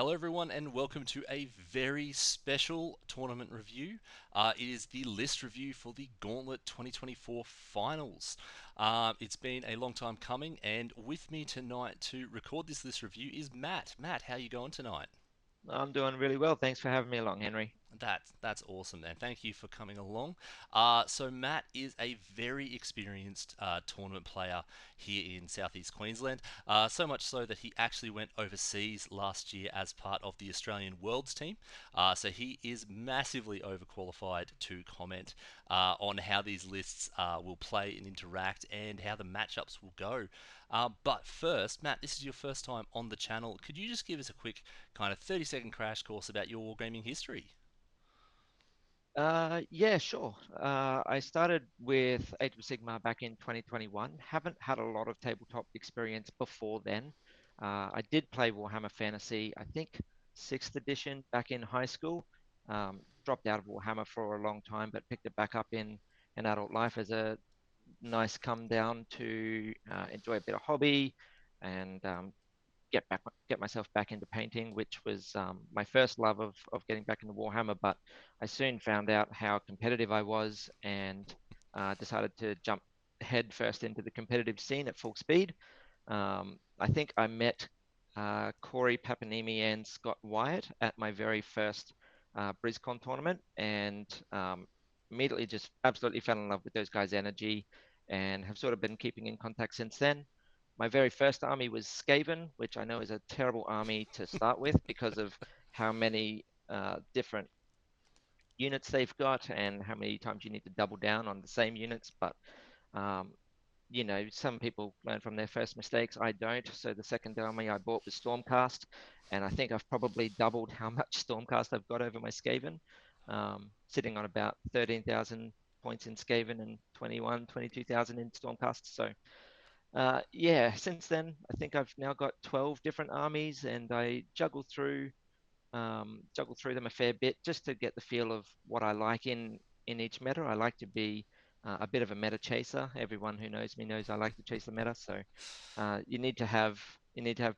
Hello, everyone, and welcome to a very special tournament review. It is the list review for the Gauntlet 2024 finals. It's been a long time coming, and with me tonight to record this list review is Matt. Matt, how are you going tonight? I'm doing really well. Thanks for having me along, Henry. That's awesome, and thank you for coming along. So Matt is a very experienced tournament player here in Southeast Queensland. So much so that he actually went overseas last year as part of the Australian Worlds team. So he is massively overqualified to comment on how these lists will play and interact, and how the matchups will go. But first, Matt, this is your first time on the channel. Could you just give us a quick kind of 30-second crash course about your gaming history? Yeah, sure. I started with Age of Sigmar back in 2021. Haven't had a lot of tabletop experience before then. I did play Warhammer Fantasy, I think sixth edition back in high school. Dropped out of Warhammer for a long time, but picked it back up in adult life as a nice come down to enjoy a bit of hobby and get myself back into painting, which was my first love of getting back into Warhammer. But I soon found out how competitive I was and decided to jump head first into the competitive scene at full speed. I think I met Corey Papanimi and Scott Wyatt at my very first BrizCon tournament, and immediately just absolutely fell in love with those guys' energy, and have sort of been keeping in contact since then. My very first army was Skaven, which I know is a terrible army to start with because of how many different units they've got and how many times you need to double down on the same units. But um, some people learn from their first mistakes. I don't. So the second army I bought was Stormcast, and I think I've probably doubled how much Stormcast I've got over my Skaven, sitting on about 13,000 points in Skaven and 22,000 in Stormcast. So yeah, since then, I think I've now got 12 different armies, and I juggle through them a fair bit just to get the feel of what I like in each meta. I like to be a bit of a meta chaser. Everyone who knows me knows I like to chase the meta. So you need to have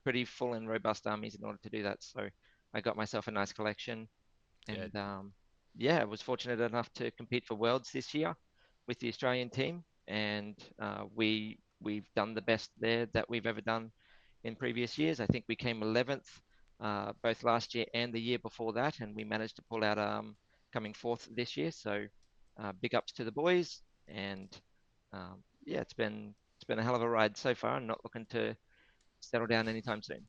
pretty full and robust armies in order to do that. So I got myself a nice collection, Yeah, and yeah, I was fortunate enough to compete for Worlds this year with the Australian team, and we've done the best there that we've ever done in previous years. I think we came 11th both last year and the year before that, and we managed to pull out coming fourth this year. So big ups to the boys, and yeah, it's been a hell of a ride so far. I'm not looking to settle down anytime soon.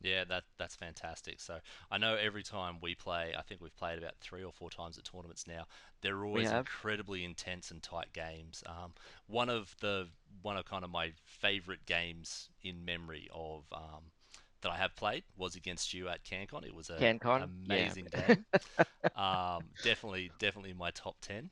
yeah, that's fantastic. So I know every time we play, I think we've played about 3 or 4 times at tournaments now. They're We always have. incredibly intense and tight games. One of the one of kind of my favorite games in memory of that I have played was against you at CanCon. It was a CanCon, yeah. amazing game. Definitely in my top 10.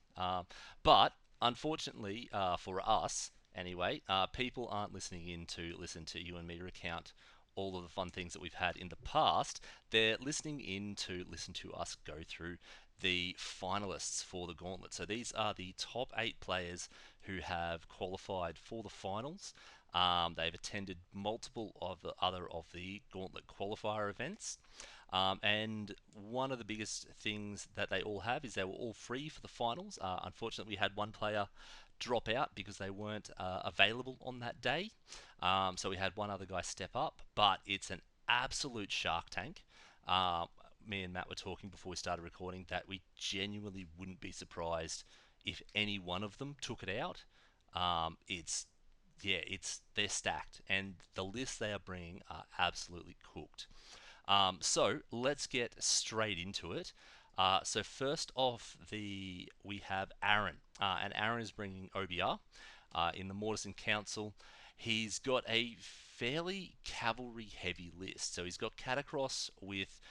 But unfortunately for us, anyway, people aren't listening in to listen to you and me recount all of the fun things that we've had in the past. They're listening in to listen to us go through the finalists for the Gauntlet. So these are the top 8 players who have qualified for the finals. They've attended multiple of the other of the Gauntlet qualifier events. And one of the biggest things that they all have is they were all free for the finals. Unfortunately, we had one player drop out because they weren't available on that day. So we had one other guy step up, but it's an absolute shark tank. Uh, Me and Matt were talking before we started recording that we genuinely wouldn't be surprised if any one of them took it out. It's Yeah, it's they're stacked, and the lists they are bringing are absolutely cooked. So let's get straight into it. So first off, the we have Aaron, and Aaron is bringing OBR in the Mortison Council. He's got a fairly cavalry-heavy list. So he's got Catacross with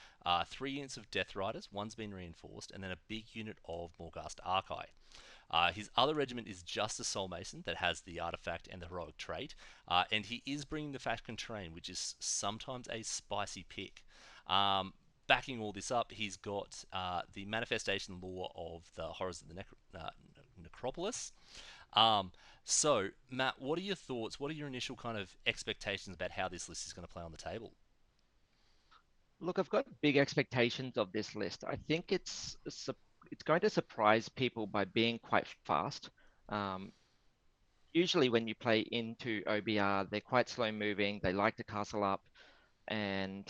3 units of Death Riders. One's been reinforced, and then a big unit of Morghast Archai. His other regiment is just a Soul Mason that has the artifact and the heroic trait, and he is bringing the Faction Train, which is sometimes a spicy pick. Backing all this up, he's got the manifestation lore of the horrors of the necropolis. Um, so, Matt, what are your thoughts? What are your initial kind of expectations about how this list is going to play on the table? Look, I've got big expectations of this list. I think it's going to surprise people by being quite fast. Um, Usually, when you play into OBR, they're quite slow moving. They like to castle up and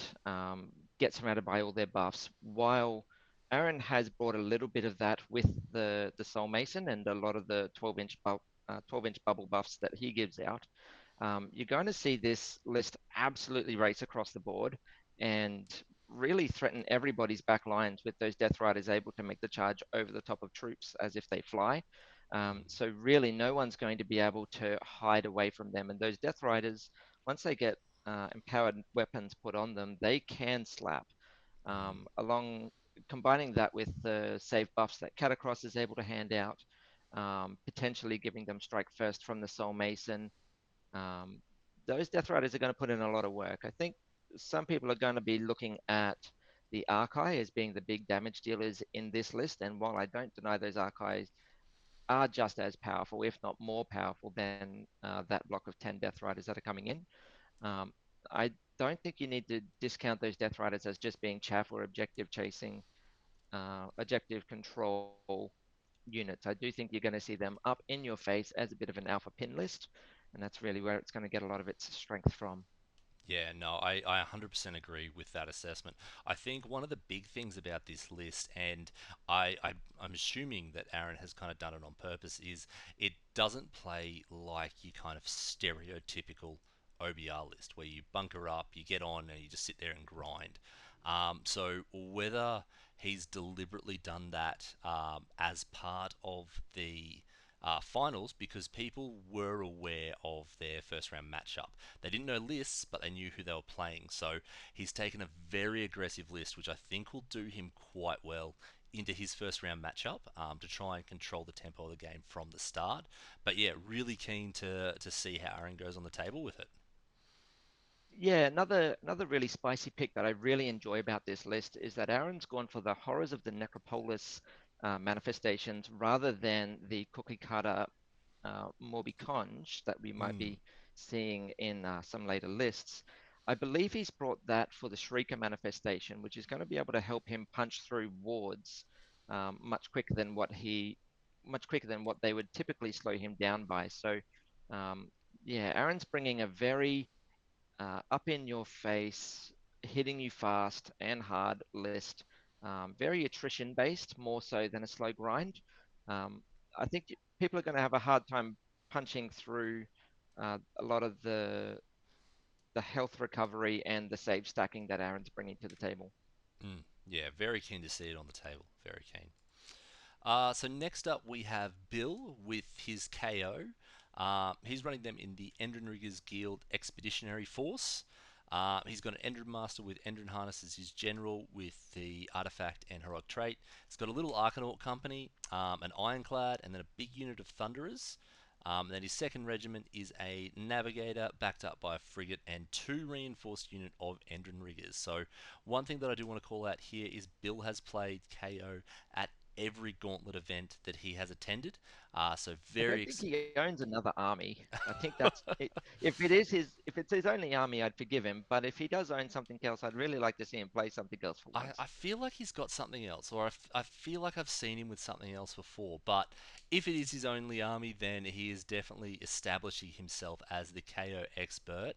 get surrounded by all their buffs. While Aaron has brought a little bit of that with the Soul Mason and a lot of the 12-inch bubble buffs that he gives out. You're going to see this list absolutely race across the board and really threaten everybody's back lines with those Death Riders able to make the charge over the top of troops as if they fly. So really, no one's going to be able to hide away from them. And those Death Riders, once they get empowered weapons put on them, they can slap. Mm. Along combining that with the save buffs that Catacross is able to hand out, potentially giving them strike first from the Soul Mason, um, those Death Riders are going to put in a lot of work. I think some people are going to be looking at the Archai as being the big damage dealers in this list. And while I don't deny those Archais are just as powerful, if not more powerful, than that block of 10 Death Riders that are coming in, um, I don't think you need to discount those Death Riders as just being chaff or objective chasing, objective control units. I do think you're going to see them up in your face as a bit of an alpha pin list, and that's really where it's going to get a lot of its strength from. Yeah, no, I 100% agree with that assessment. I think one of the big things about this list, and I'm assuming that Aaron has kind of done it on purpose, is it doesn't play like your kind of stereotypical OBR list where you bunker up, you get on, and you just sit there and grind. So whether he's deliberately done that as part of the finals because people were aware of their first round matchup. They didn't know lists, but they knew who they were playing. So he's taken a very aggressive list, which I think will do him quite well into his first round matchup to try and control the tempo of the game from the start. But yeah, really keen to see how Aaron goes on the table with it. Yeah, another really spicy pick that I really enjoy about this list is that Aaron's gone for the horrors of the Necropolis manifestations rather than the cookie cutter Morbiconge that we might Mm, be seeing in some later lists. I believe he's brought that for the Shrieker manifestation, which is going to be able to help him punch through wards much quicker than much quicker than what they would typically slow him down by. So, um, yeah, Aaron's bringing a very up in your face, hitting you fast and hard list. Very attrition based, more so than a slow grind. Um, I think people are going to have a hard time punching through a lot of the health recovery and the save stacking that Aaron's bringing to the table. yeah, very keen to see it on the table. Very keen. So next up we have Bill with his KO. He's running them in the Endrinriggers Guild Expeditionary Force. He's got an Endrin Master with Endrin Harness as his general with the artifact and heroic trait. He's got a little Arcanaut company, an Ironclad, and then a big unit of Thunderers. Then his second regiment is a Navigator backed up by a frigate and two reinforced unit of Endrinriggers. So one thing that I do want to call out here is Bill has played KO at every Gauntlet event that he has attended. So I very don't think he owns another army. I think that's it. If it's his only army, I'd forgive him. But if he does own something else, I'd really like to see him play something else for I once. feel like he's got something else, or I feel like I've seen him with something else before. But if it is his only army, then he is definitely establishing himself as the KO expert.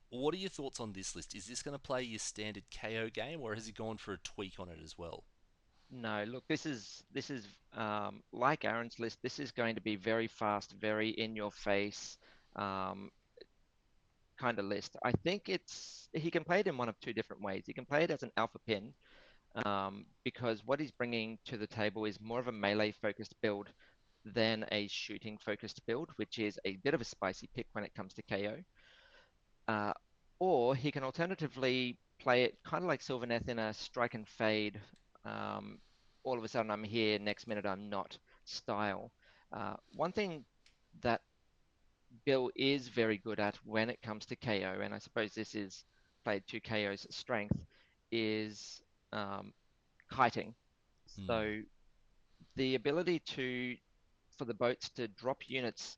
What are your thoughts on this list? Is this going to play your standard KO game, or has he gone for a tweak on it as well? No, look, this is like Aaron's list. This is going to be very fast, very in your face um, kind of list. I think it's he can play it in one of two different ways. He can play it as an alpha pin because what he's bringing to the table is more of a melee focused build than a shooting focused build, which is a bit of a spicy pick when it comes to KO. Uh, or he can alternatively play it kind of like Sylvaneth in a strike and fade. Um, all of a sudden I'm here, next minute I'm not style. One thing that Bill is very good at when it comes to KO, and I suppose this is played to KO's strength, is um, kiting. Hmm. So the ability for the boats to drop units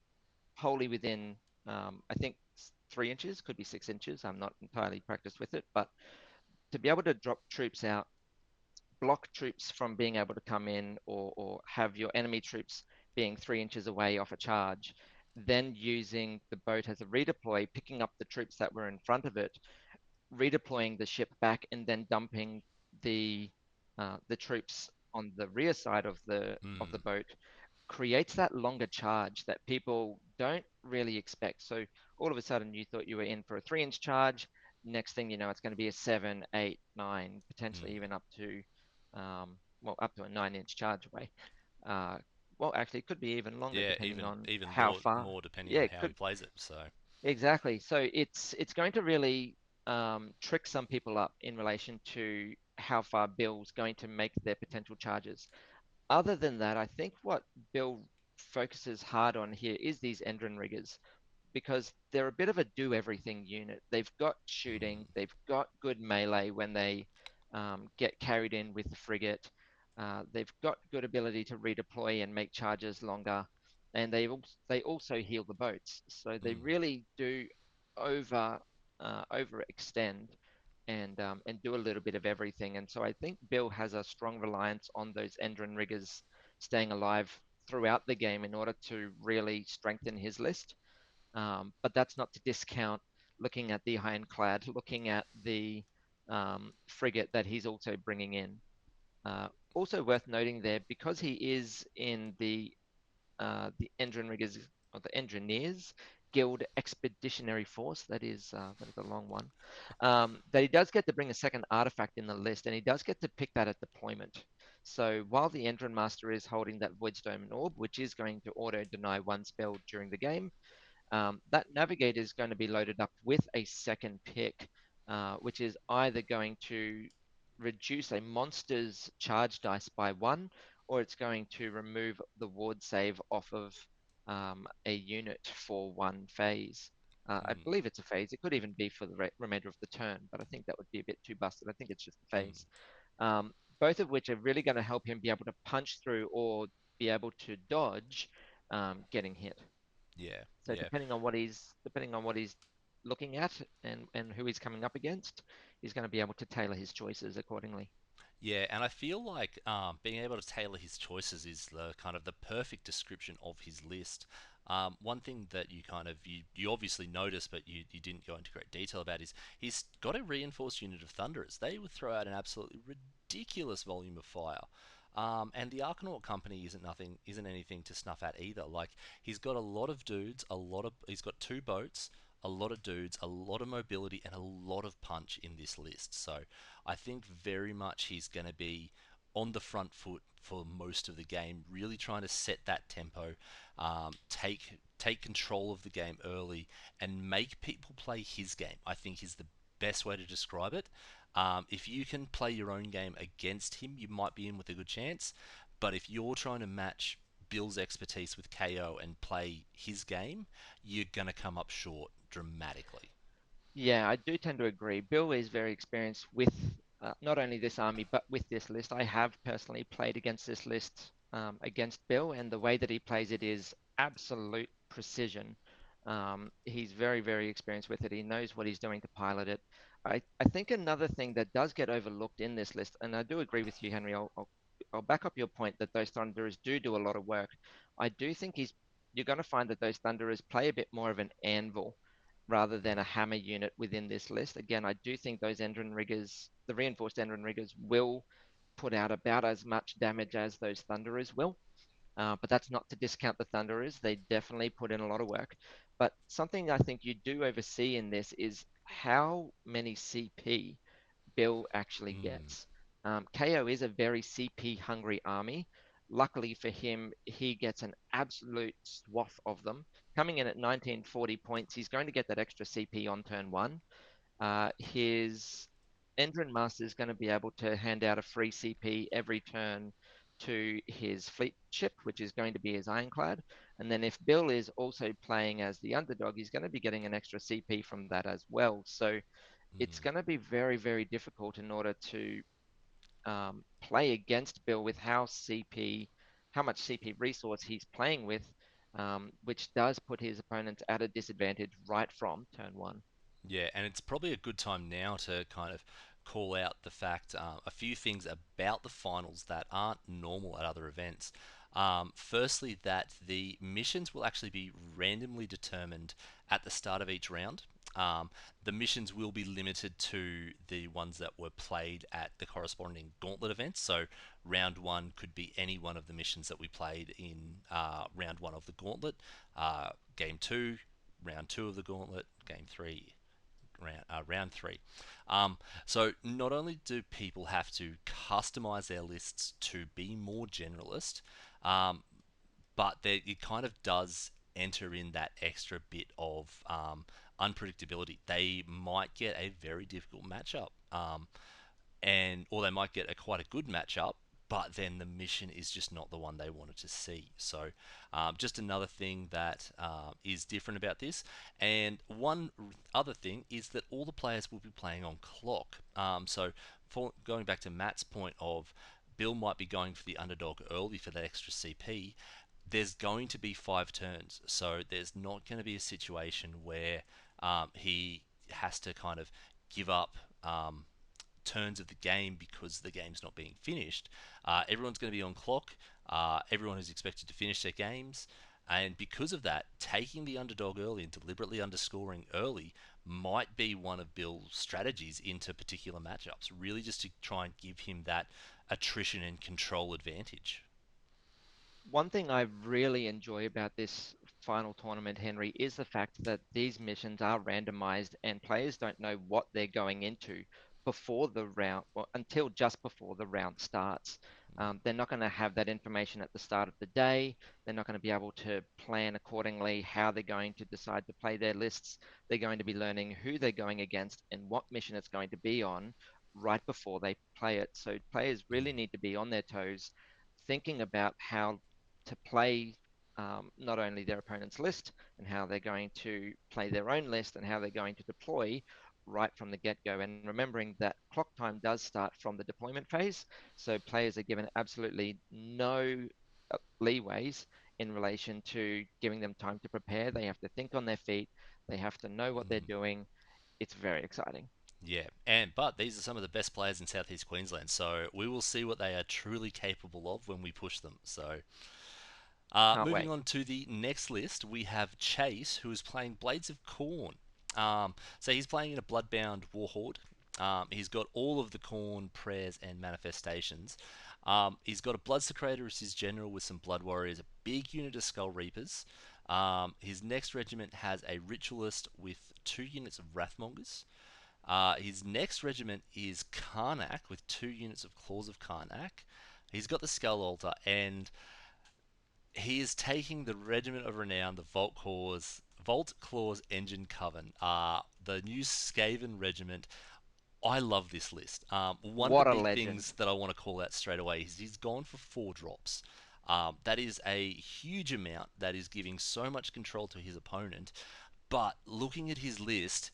wholly within, I think 3 inches, could be 6 inches. I'm not entirely practiced with it, but to be able to drop troops out, block troops from being able to come in, or have your enemy troops being 3 inches away off a charge, then using the boat as a redeploy, picking up the troops that were in front of it, redeploying the ship back, and then dumping the troops on the rear side of the Mm. boat creates that longer charge that people don't really expect. So all of a sudden you thought you were in for a 3 inch charge. Next thing you know, it's going to be a 7, 8, 9, potentially Mm. even up to up to a 9 inch charge away. Uh, well, actually, it could be even longer Yeah, depending on even how far. more depending Yeah, on it how he could plays it. So, exactly. So it's going to really trick some people up in relation to how far Bill's going to make their potential charges. Other than that, I think what Bill focuses hard on here is these Endrin riggers because they're a bit of a do everything unit. They've got shooting, mm, they've got good melee when they get carried in with the frigate. They've got good ability to redeploy and make charges longer, and they also heal the boats. So they mm, really do over overextend and do a little bit of everything. And so I think Bill has a strong reliance on those Endrin riggers staying alive throughout the game in order to really strengthen his list. But that's not to discount looking at the ironclad, looking at the frigate that he's also bringing in. Also worth noting there, because he is in the engine riggers or the engineers guild expeditionary force, that is a long one, that he does get to bring a second artifact in the list, and he does get to pick that at deployment. So while the engine master is holding that Voidstone orb, which is going to auto deny one spell during the game, that navigator is going to be loaded up with a second pick, which is either going to reduce a monster's charge dice by one, or it's going to remove the ward save off of a unit for one phase. I mm, believe it's a phase. It could even be for the remainder of the turn, but I think that would be a bit too busted. I think it's just a mm. phase. Both of which are really going to help him be able to punch through or be able to dodge getting hit. Yeah, So yeah. depending on what he's looking at and who he's coming up against, he's going to be able to tailor his choices accordingly. Yeah, and I feel like being able to tailor his choices is the kind of the perfect description of his list. One thing that you obviously noticed, but you didn't go into great detail about is he's got a reinforced unit of Thunderers. They would throw out an absolutely ridiculous volume of fire. And the Arcanaut company isn't anything to snuff at either. Like he's got a lot of dudes, he's got two boats, a lot of dudes, a lot of mobility, and a lot of punch in this list. So I think very much he's going to be on the front foot for most of the game, really trying to set that tempo, take control of the game early, and make people play his game. I think is the best way to describe it. If you can play your own game against him, you might be in with a good chance. But if you're trying to match Bill's expertise with KO and play his game, you're going to come up short dramatically. Yeah, I do tend to agree. Bill is very experienced with not only this army, but with this list. I have personally played against this list against Bill, and the way that he plays it is absolute precision. He's very, very experienced with it. He knows what he's doing to pilot it. I think another thing that does get overlooked in this list, and I do agree with you, Henry, I'll back up your point that those Thunderers do a lot of work. I do think you're going to find that those Thunderers play a bit more of an anvil rather than a hammer unit within this list. Again, I do think those Endrin riggers, the reinforced Endrin riggers, will put out about as much damage as those Thunderers will. But that's not to discount the Thunderers. They definitely put in a lot of work. But something I think you do oversee in this is how many CP Bill actually Mm, gets. KO is a very CP hungry army. Luckily for him, he gets an absolute swath of them. Coming in at 1940 points, he's going to get that extra CP on turn one. His Endrin Master is going to be able to hand out a free CP every turn to his fleet ship, which is going to be his Ironclad. And then if Bill is also playing as the underdog, he's going to be getting an extra CP from that as well. So it's mm. going to be very, very difficult in order to play against Bill with how much CP resource he's playing with, which does put his opponents at a disadvantage right from turn one. Yeah, and it's probably a good time now to kind of call out the fact a few things about the finals that aren't normal at other events. Firstly, that the missions will actually be randomly determined at the start of each round. Um, the missions will be limited to the ones that were played at the corresponding Gauntlet events. So, round one could be any one of the missions that we played in round one of the Gauntlet. Game two, round two of the Gauntlet, game three, round three. So not only do people have to customize their lists to be more generalist, um, but it kind of does enter in that extra bit of unpredictability. They might get a very difficult matchup. And or they might get a quite a good matchup, but then the mission is just not the one they wanted to see. So, just another thing that is different about this. And one other thing is that all the players will be playing on clock. So, going back to Matt's point of Bill might be going for the underdog early for that extra CP. There's going to be 5 turns, so there's not going to be a situation where he has to kind of give up turns of the game because the game's not being finished. Everyone's going to be on clock. Everyone is expected to finish their games. And because of that, taking the underdog early and deliberately underscoring early might be one of Bill's strategies into particular matchups, really just to try and give him that attrition and control advantage. One thing I really enjoy about this final tournament, Henry, is the fact that these missions are randomized and players don't know what they're going into before the round, well, until just before the round starts. They're not going to have that information at the start of the day. They're not going to be able to plan accordingly how they're going to decide to play their lists. They're going to be learning who they're going against and what mission it's going to be on right before they play it. So players really Mm, need to be on their toes, thinking about how to play not only their opponent's list and how they're going to play their own list and how they're going to deploy right from the get-go. And remembering that clock time does start from the deployment phase, so players are given absolutely no leeways in relation to giving them time to prepare. They have to think on their feet. They have to know what they're mm. doing. It's very exciting. Yeah, and but these are some of the best players in Southeast Queensland, so we will see what they are truly capable of when we push them. So Can't moving wait. on to the next list, we have Chase, who is playing Blades of Corn. So he's playing in a Bloodbound Warhorde. He's got all of the Corn prayers and manifestations. He's got a Bloodsecrator as his general with some Blood Warriors, a big unit of Skull Reapers. His next regiment has a Ritualist with 2 units of Wrathmongers. His next regiment is Karnak with 2 units of Claws of Karnak. He's got the Skull Altar, and he is taking the Regiment of Renown, the Vault Claws Engine Coven, the new Skaven Regiment. I love this list. One of the What a big legend. things that I want to call out straight away is he's gone for 4 drops. That is a huge amount that is giving so much control to his opponent. But looking at his list,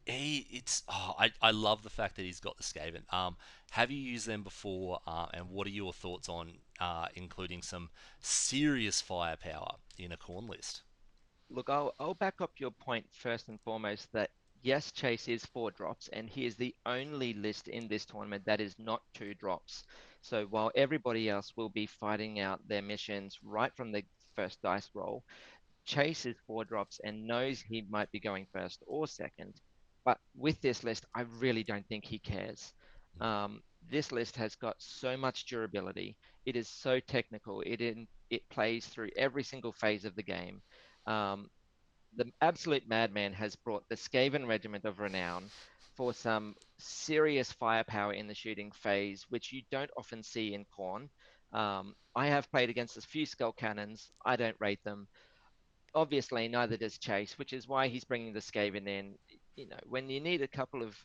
I love the fact that he's got the Skaven. Have you used them before? And what are your thoughts on including some serious firepower in a corn list? Look, I'll back up your point first and foremost that yes, Chase is 4 drops, and he is the only list in this tournament that is not 2 drops. So while everybody else will be fighting out their missions right from the first dice roll, Chase is 4 drops and knows he might be going first or second. But with this list, I really don't think he cares. This list has got so much durability. It is so technical. It plays through every single phase of the game. Um, the absolute madman has brought the Skaven Regiment of Renown for some serious firepower in the shooting phase, which you don't often see in Khorne. I have played against a few Skull Cannons. I don't rate them. Obviously, neither does Chase, which is why he's bringing the Skaven in. You know, when you need a couple of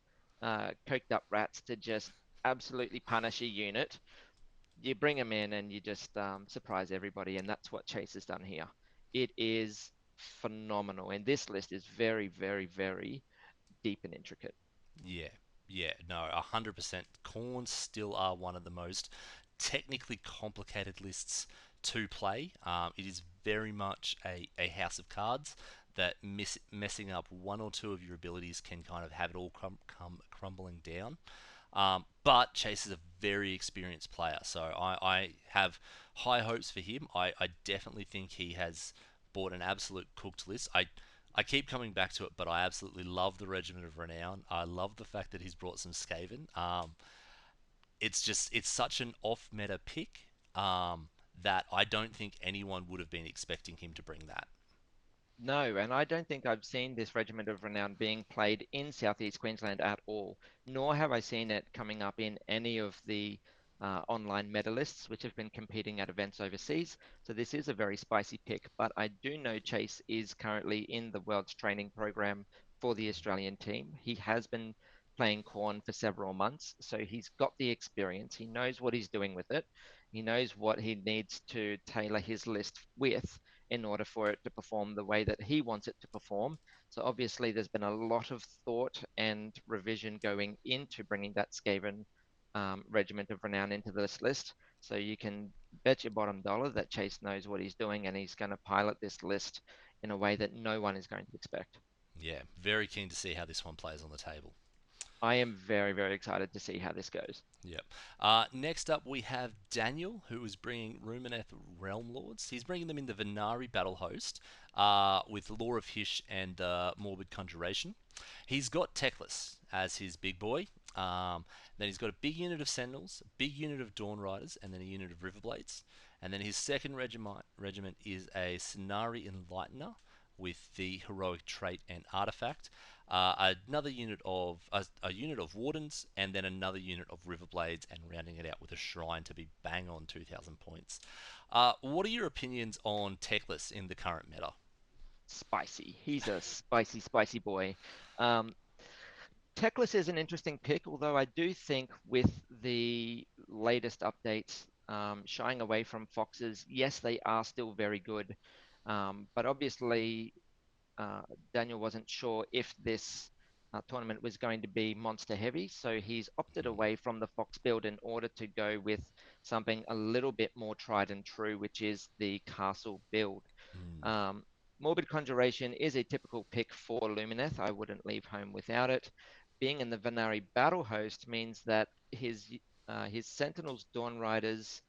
coked up rats to just absolutely punish a unit, you bring them in and you just surprise everybody, and that's what Chase has done here. It is phenomenal, and this list is very, very, very deep and intricate. Yeah, yeah, no, 100%. Corns still are one of the most technically complicated lists to play. It is very much a house of cards. that messing up one or two of your abilities can kind of have it all come crumbling down. But Chase is a very experienced player, so I have high hopes for him. I definitely think he has bought an absolute cooked list. I keep coming back to it, but I absolutely love the Regiment of Renown. I love the fact that he's brought some Skaven. It's such an off meta pick that I don't think anyone would have been expecting him to bring that. No, and I don't think I've seen this Regiment of Renown being played in Southeast Queensland at all, nor have I seen it coming up in any of the online medalists which have been competing at events overseas. So this is a very spicy pick, but I do know Chase is currently in the World's training program for the Australian team. He has been playing Corn for several months, so he's got the experience. He knows what he's doing with it. He knows what he needs to tailor his list with in order for it to perform the way that he wants it to perform. So obviously, there's been a lot of thought and revision going into bringing that Skaven Regiment of Renown into this list. So you can bet your bottom dollar that Chase knows what he's doing and he's going to pilot this list in a way that no one is going to expect. Yeah, very keen to see how this one plays on the table. I am very, very excited to see how this goes. Yep. Next up, we have Daniel, who is bringing Rumineth Realm Lords. He's bringing them in the Venari Battle Host with Lore of Hish and Morbid Conjuration. He's got Teclis as his big boy. Then he's got a big unit of Sentinels, a big unit of Dawn Riders, and then a unit of Riverblades. And then his second regiment is a Scenari Enlightener with the heroic trait and artifact. Another unit of a unit of Wardens, and then another unit of Riverblades, and rounding it out with a Shrine to be bang on 2,000 points. What are your opinions on Teclis in the current meta? Spicy. He's a spicy, spicy boy. Um, Teclis is an interesting pick, although I do think with the latest updates shying away from foxes, yes, they are still very good. But obviously, uh, Daniel wasn't sure if this tournament was going to be monster heavy, so he's opted Mm, away from the fox build in order to go with something a little bit more tried and true, which is the castle build. mm, Um, Morbid Conjuration is a typical pick for Lumineth. I wouldn't leave home without it. Being in the Venari Battle Host means that his Sentinels, Dawn Riders,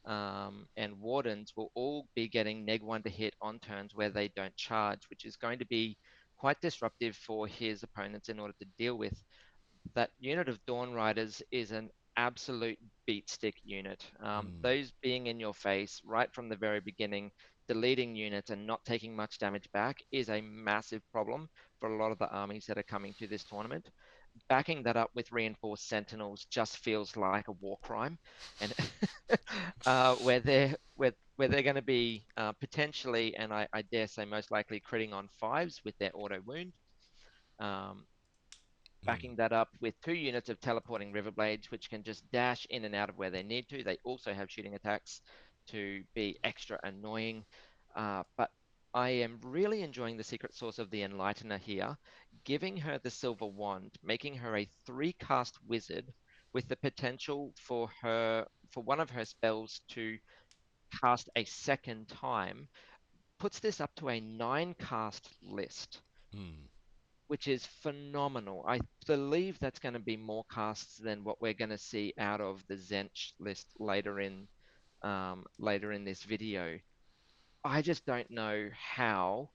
and Wardens will all be getting neg 1 to hit on turns where they don't charge, which is going to be quite disruptive for his opponents in order to deal with. That unit of Dawn Riders is an absolute beat stick unit. mm. Those being in your face right from the very beginning, deleting units and not taking much damage back is a massive problem for a lot of the armies that are coming to this tournament. Backing that up with reinforced sentinels just feels like a war crime, and where they're going to be potentially, and I dare say most likely, critting on fives with their auto wound. Um, Mm. Backing that up with 2 units of teleporting Riverblades, which can just dash in and out of where they need to. They also have shooting attacks to be extra annoying. But I am really enjoying the secret source of the Enlightener here, giving her the Silver Wand, making her a 3 cast wizard with the potential for one of her spells to cast a second time, puts this up to a 9 cast list, Mm. which is phenomenal. I believe that's going to be more casts than what we're going to see out of the Zench list later in this video. I just don't know how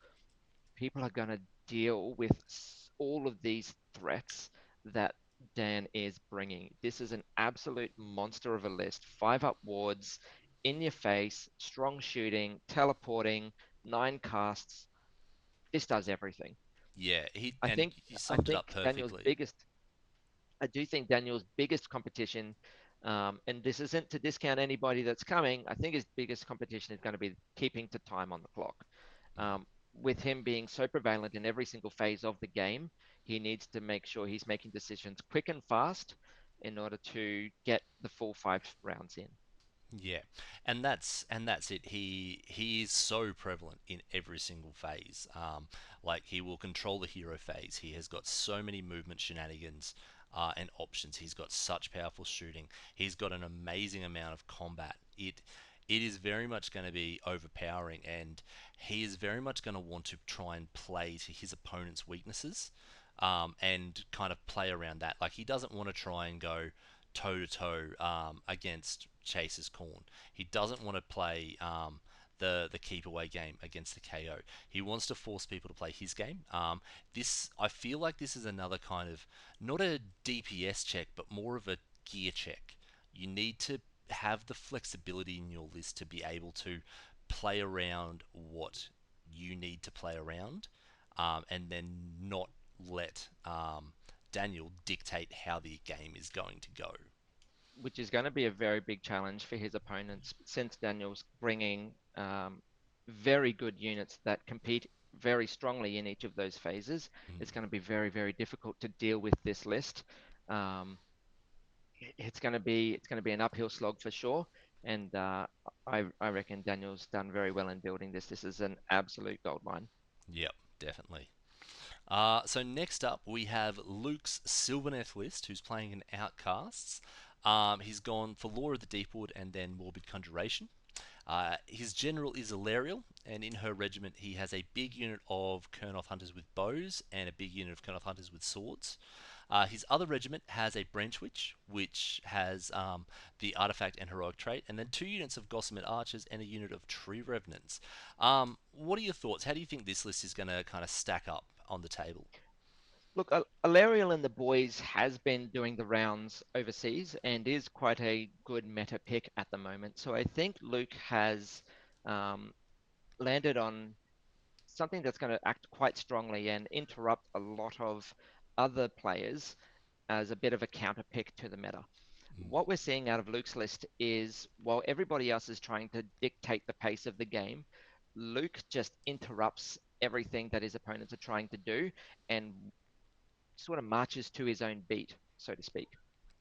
people are going to deal with all of these threats that Dan is bringing. This is an absolute monster of a list. 5 up wards, in your face, strong shooting, teleporting, 9 casts. This does everything. Yeah, he I and think you I summed it think up Daniel's perfectly. biggest I do think Daniel's biggest competition, and this isn't to discount anybody that's coming, I think his biggest competition is going to be keeping to time on the clock. Mm. With him being so prevalent in every single phase of the game, he needs to make sure he's making decisions quick and fast in order to get the full 5 rounds in. Yeah, and that's it. He is so prevalent in every single phase. Like he will control the hero phase. He has got so many movement shenanigans and options. He's got such powerful shooting. He's got an amazing amount of combat. it is very much going to be overpowering, and he is very much going to want to try and play to his opponent's weaknesses, and kind of play around that. Like he doesn't want to try and go toe to toe against Chase's Corn. He doesn't want to play the keep away game against the KO. He wants to force people to play his game. This I feel like this is another kind of not a DPS check, but more of a gear check. You need to have the flexibility in your list to be able to play around what you need to play around, and then not let Daniel dictate how the game is going to go. which is going to be a very big challenge for his opponents since Daniel's bringing very good units that compete very strongly in each of those phases. Mm, It's going to be very, very difficult to deal with this list. Um, it's going to be an uphill slog for sure. And I reckon Daniel's done very well in building this. This is an absolute gold mine. yep, definitely. So next up, we have Luke's Sylvaneth list, who's playing in Outcasts. He's gone for Law of the Deepwood and then Morbid Conjuration. His general is Alariel, and in her regiment, he has a big unit of Kurnoth hunters with bows and a big unit of Kurnoth hunters with swords. His other regiment has a branch witch, which has the artifact and heroic trait, and then two units of Gossamer archers and a unit of tree revenants. What are your thoughts? How do you think this list is going to kind of stack up on the table? Look, Alariel and the boys has been doing the rounds overseas and is quite a good meta pick at the moment. So I think Luke has um, landed on something that's going to act quite strongly and interrupt a lot of other players as a bit of a counter pick to the meta. Mm, What we're seeing out of Luke's list is while everybody else is trying to dictate the pace of the game, Luke just interrupts everything that his opponents are trying to do and sort of marches to his own beat, so to speak.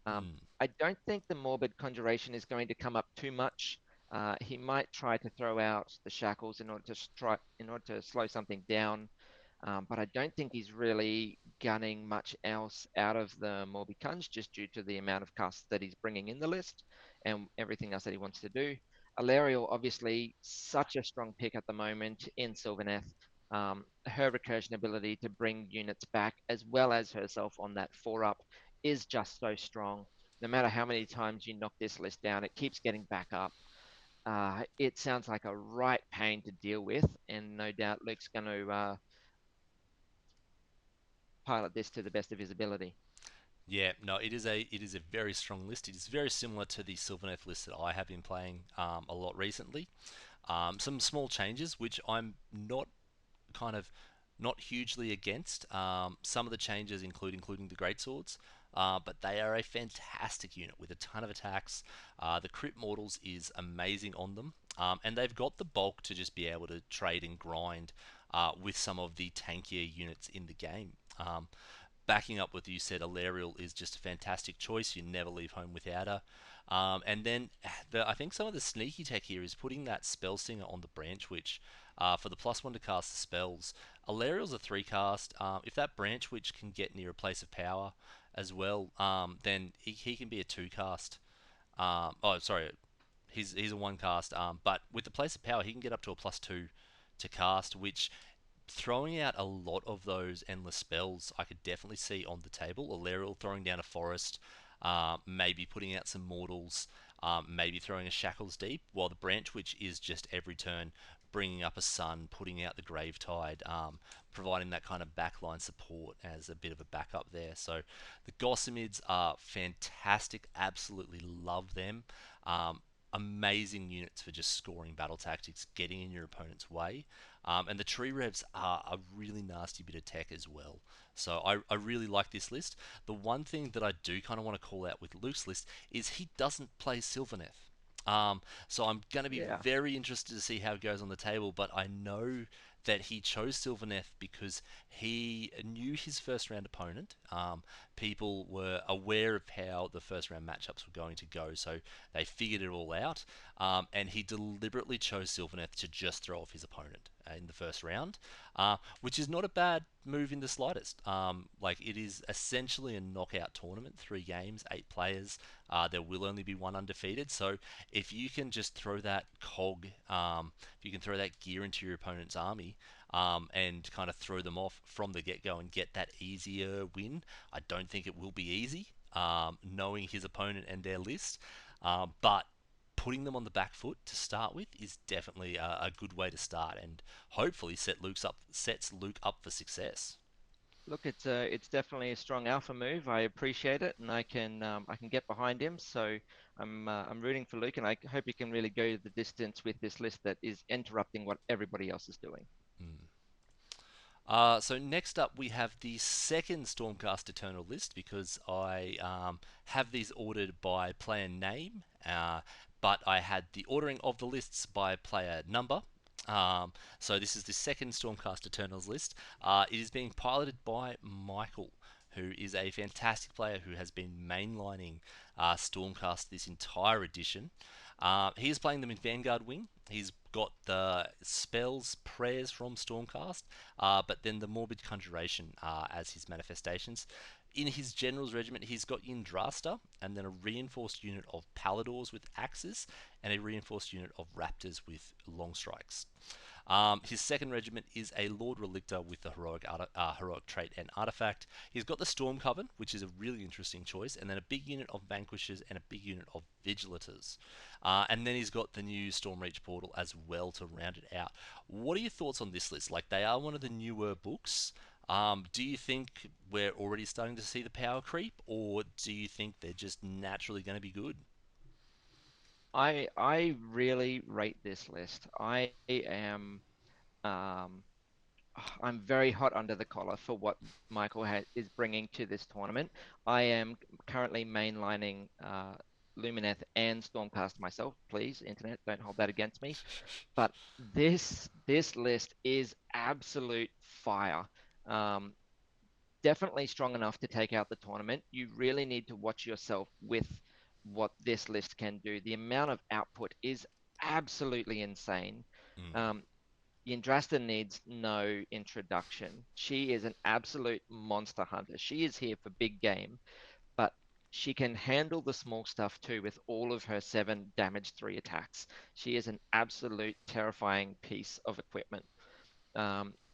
Um, mm, I don't think the Morbid Conjuration is going to come up too much. He might try to throw out the shackles in order to slow something down, but I don't think he's really gunning much else out of the Morbid Conj just due to the amount of casts that he's bringing in the list and everything else that he wants to do. Alariel, obviously, such a strong pick at the moment in Sylvaneth. Her recursion ability to bring units back as well as herself on that 4-up is just so strong. No matter how many times you knock this list down, it keeps getting back up. It sounds like a right pain to deal with, and no doubt Luke's going to pilot this to the best of his ability. yeah, no, it is a very strong list. It is very similar to the Sylvaneth list that I have been playing a lot recently. Some small changes, which I'm not kind of not hugely against. Some of the changes including the great swords, but they are a fantastic unit with a ton of attacks. The crit mortals is amazing on them, and they've got the bulk to just be able to trade and grind with some of the tankier units in the game. Backing up what you said, Alariel is just a fantastic choice. You never leave home without her. And then I think some of the sneaky tech here is putting that spell singer on the branch, which for the +1 to cast the spells, Alariel's a 3 cast. If that branch witch can get near a place of power as well, then he can be a 2 cast. Oh, sorry, he's a 1 cast. But with the place of power, he can get up to a +2 to cast, which throwing out a lot of those endless spells, I could definitely see on the table. Alariel throwing down a forest, maybe putting out some mortals, maybe throwing a shackles deep, while the branch witch is just every turn bringing up a sun, putting out the grave tide, providing that kind of backline support as a bit of a backup there. So the Gossamids are fantastic, absolutely love them. Amazing units for just scoring battle tactics, getting in your opponent's way. And the tree revs are a really nasty bit of tech as well. So I really like this list. The one thing that I do kind of want to call out with Luke's list is he doesn't play Sylvaneth. So I'm going to be Yeah. very interested to see how it goes on the table, but I know that he chose Sylvaneth because he knew his first round opponent. People were aware of how the first round matchups were going to go, so they figured it all out. And he deliberately chose Sylvaneth to just throw off his opponent. in the first round, which is not a bad move in the slightest. Like it is essentially a knockout tournament, 3 games, 8 players. There will only be one undefeated. So if you can just throw that cog, if you can throw that gear into your opponent's army, and kind of throw them off from the get go and get that easier win, I don't think it will be easy. Knowing his opponent and their list, but putting them on the back foot to start with is definitely a good way to start, and hopefully sets Luke up for success. Look, it's definitely a strong alpha move. I appreciate it, and I can get behind him. So I'm rooting for Luke, and I hope he can really go the distance with this list that is interrupting what everybody else is doing. Mm. So next up, we have the second Stormcast Eternal list because I have these ordered by player name, but I had the ordering of the lists by player number. So this is the second Stormcast Eternals list. It is being piloted by Michael, who is a fantastic player who has been mainlining Stormcast this entire edition. He is playing them in Vanguard Wing. He's got the spells, prayers from Stormcast, but then the Morbid Conjuration as his manifestations. In his General's Regiment, he's got Yndrasta, and then a reinforced unit of Paladors with axes, and a reinforced unit of Raptors with long strikes. His second regiment is a Lord Relictor with the heroic trait and artifact. He's got the Storm Coven, which is a really interesting choice, and then a big unit of Vanquishers and a big unit of Vigilators. And then he's got the new Stormreach portal as well to round it out. What are your thoughts on this list? Like, they are one of the newer books. Do you think we're already starting to see the power creep, or do you think they're just naturally going to be good? I really rate this list. Um, I'm very hot under the collar for what Michael is bringing to this tournament. I am currently mainlining Lumineth and Stormcast myself. Please, internet, don't hold that against me. But this list is absolute fire. Um, Definitely strong enough to take out the tournament. You really need to watch yourself with what this list can do. The amount of output is absolutely insane. Mm, Um, Yndrasta needs no introduction. She is an absolute monster hunter. She is here for big game, but she can handle the small stuff too with all of her 7 damage 3 attacks. She is an absolute terrifying piece of equipment.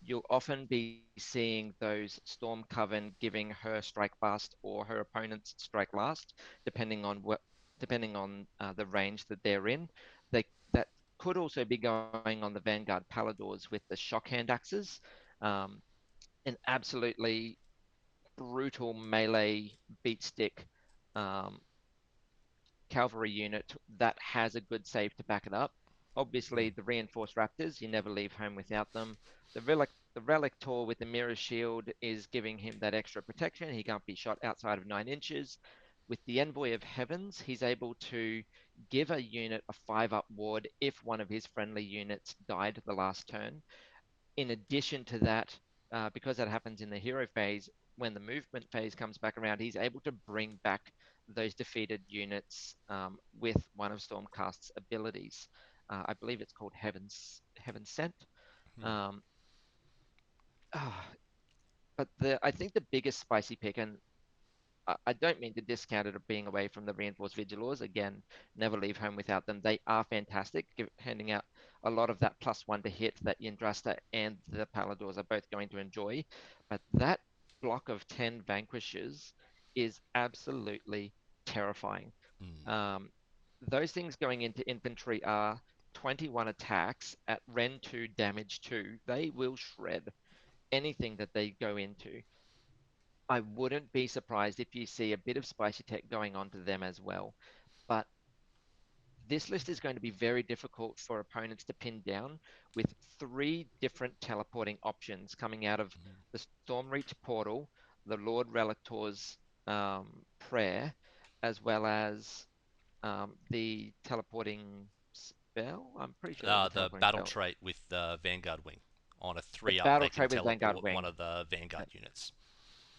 You'll often be seeing those Storm Coven giving her strike fast or her opponent's strike last, depending on the range that they're in. That could also be going on the Vanguard Paladors with the Shockhand axes. Um, an absolutely brutal melee beat stick um, cavalry unit that has a good save to back it up. mm, Obviously, the reinforced raptors, you never leave home without them. The Relictor with the mirror shield is giving him that extra protection. He can't be shot outside of 9 inches. With the Envoy of Heavens, he's able to give a unit a 5-up ward if one of his friendly units died the last turn. In addition to that, because that happens in the hero phase, when the movement phase comes back around, he's able to bring back those defeated units with one of Stormcast's abilities. I believe it's called Heaven Sent. mm, Um, ah, but I think the biggest spicy pick, and I don't mean to discount it of being away from the reinforced vigilors. Again, never leave home without them. They are fantastic, handing out a lot of that +1 to hit that Yndrasta and the Paladors are both going to enjoy. But that block of 10 vanquishes is absolutely terrifying. mm. Um, those things going into infantry are 21 attacks at Ren 2 damage 2. They will shred anything that they go into. I wouldn't be surprised if you see a bit of spicy tech going on to them as well. But this list is going to be very difficult for opponents to pin down with 3 different teleporting options coming out of the Stormreach portal, the Lord Relictor's prayer, as well as the teleporting spell. I'm pretty sure there's a The teleporting battle spell. trait with the Vanguard Wing. On a The 3 up, battle they can trade with Vanguard teleport one Wing. of the Vanguard units.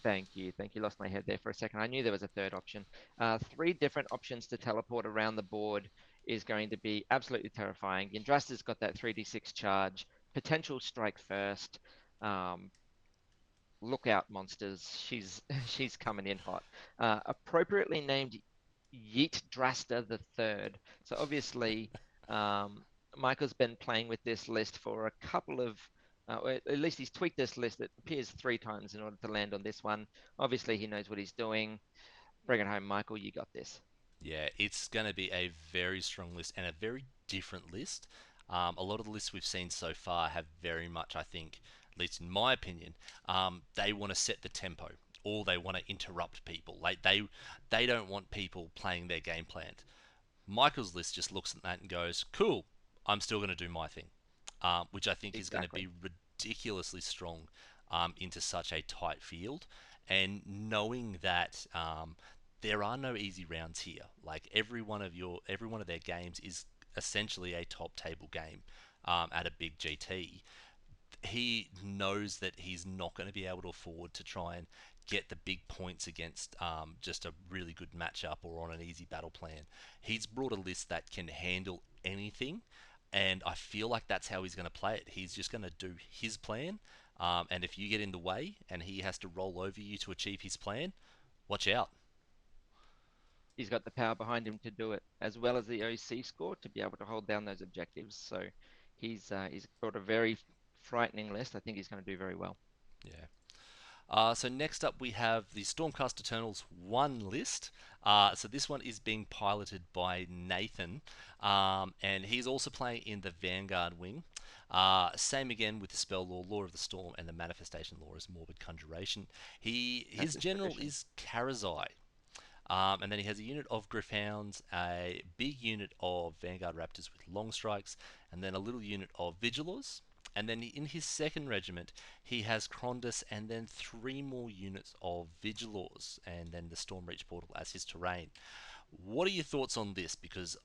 Thank you. Thank you. Lost my head there for a second. I knew there was a third option. 3 different options to teleport around the board is going to be absolutely terrifying. Yndrasta's got that 3d6 charge, potential strike first. Um, Look out, monsters. She's she's coming in hot. Appropriately named Yeet Draster the Third. So obviously, um, Michael's been playing with this list for a couple of, or at least he's tweaked this list. It appears 3 times in order to land on this one. Obviously, he knows what he's doing. Bring it home, Michael. You got this. Yeah, it's going to be a very strong list and a very different list. A lot of the lists we've seen so far have very much, I think, at least in my opinion, they want to set the tempo or they want to interrupt people. Like they don't want people playing their game plan. Michael's list just looks at that and goes, "Cool, I'm still going to do my thing," which I think is going to Exactly. be ridiculously strong into such a tight field. And knowing that there are no easy rounds here, like every one of their games is essentially a top table game at a big GT. He knows that he's not going to be able to afford to try and get the big points against just a really good matchup or on an easy battle plan. He's brought a list that can handle anything, and I feel like that's how he's going to play it. He's just going to do his plan, and if you get in the way and he has to roll over you to achieve his plan, watch out. He's got the power behind him to do it, as well as the OC score to be able to hold down those objectives. So he's got a very frightening list. I think he's going to do very well. Yeah. So next up we have the Stormcast Eternals 1 list. So this one is being piloted by Nathan, and he's also playing in the Vanguard wing. Same again with the Spell Law, Law of the Storm, and the Manifestation Law is Morbid Conjuration. That's His his general tradition. is Karazai. And then he has a unit of Gryph-hounds, a big unit of Vanguard Raptors with long strikes, and then a little unit of Vigilors. And then in his second regiment, he has Krondus and then 3 more units of Vigilors, and then the Stormreach Portal as his terrain. What are your thoughts on this? Because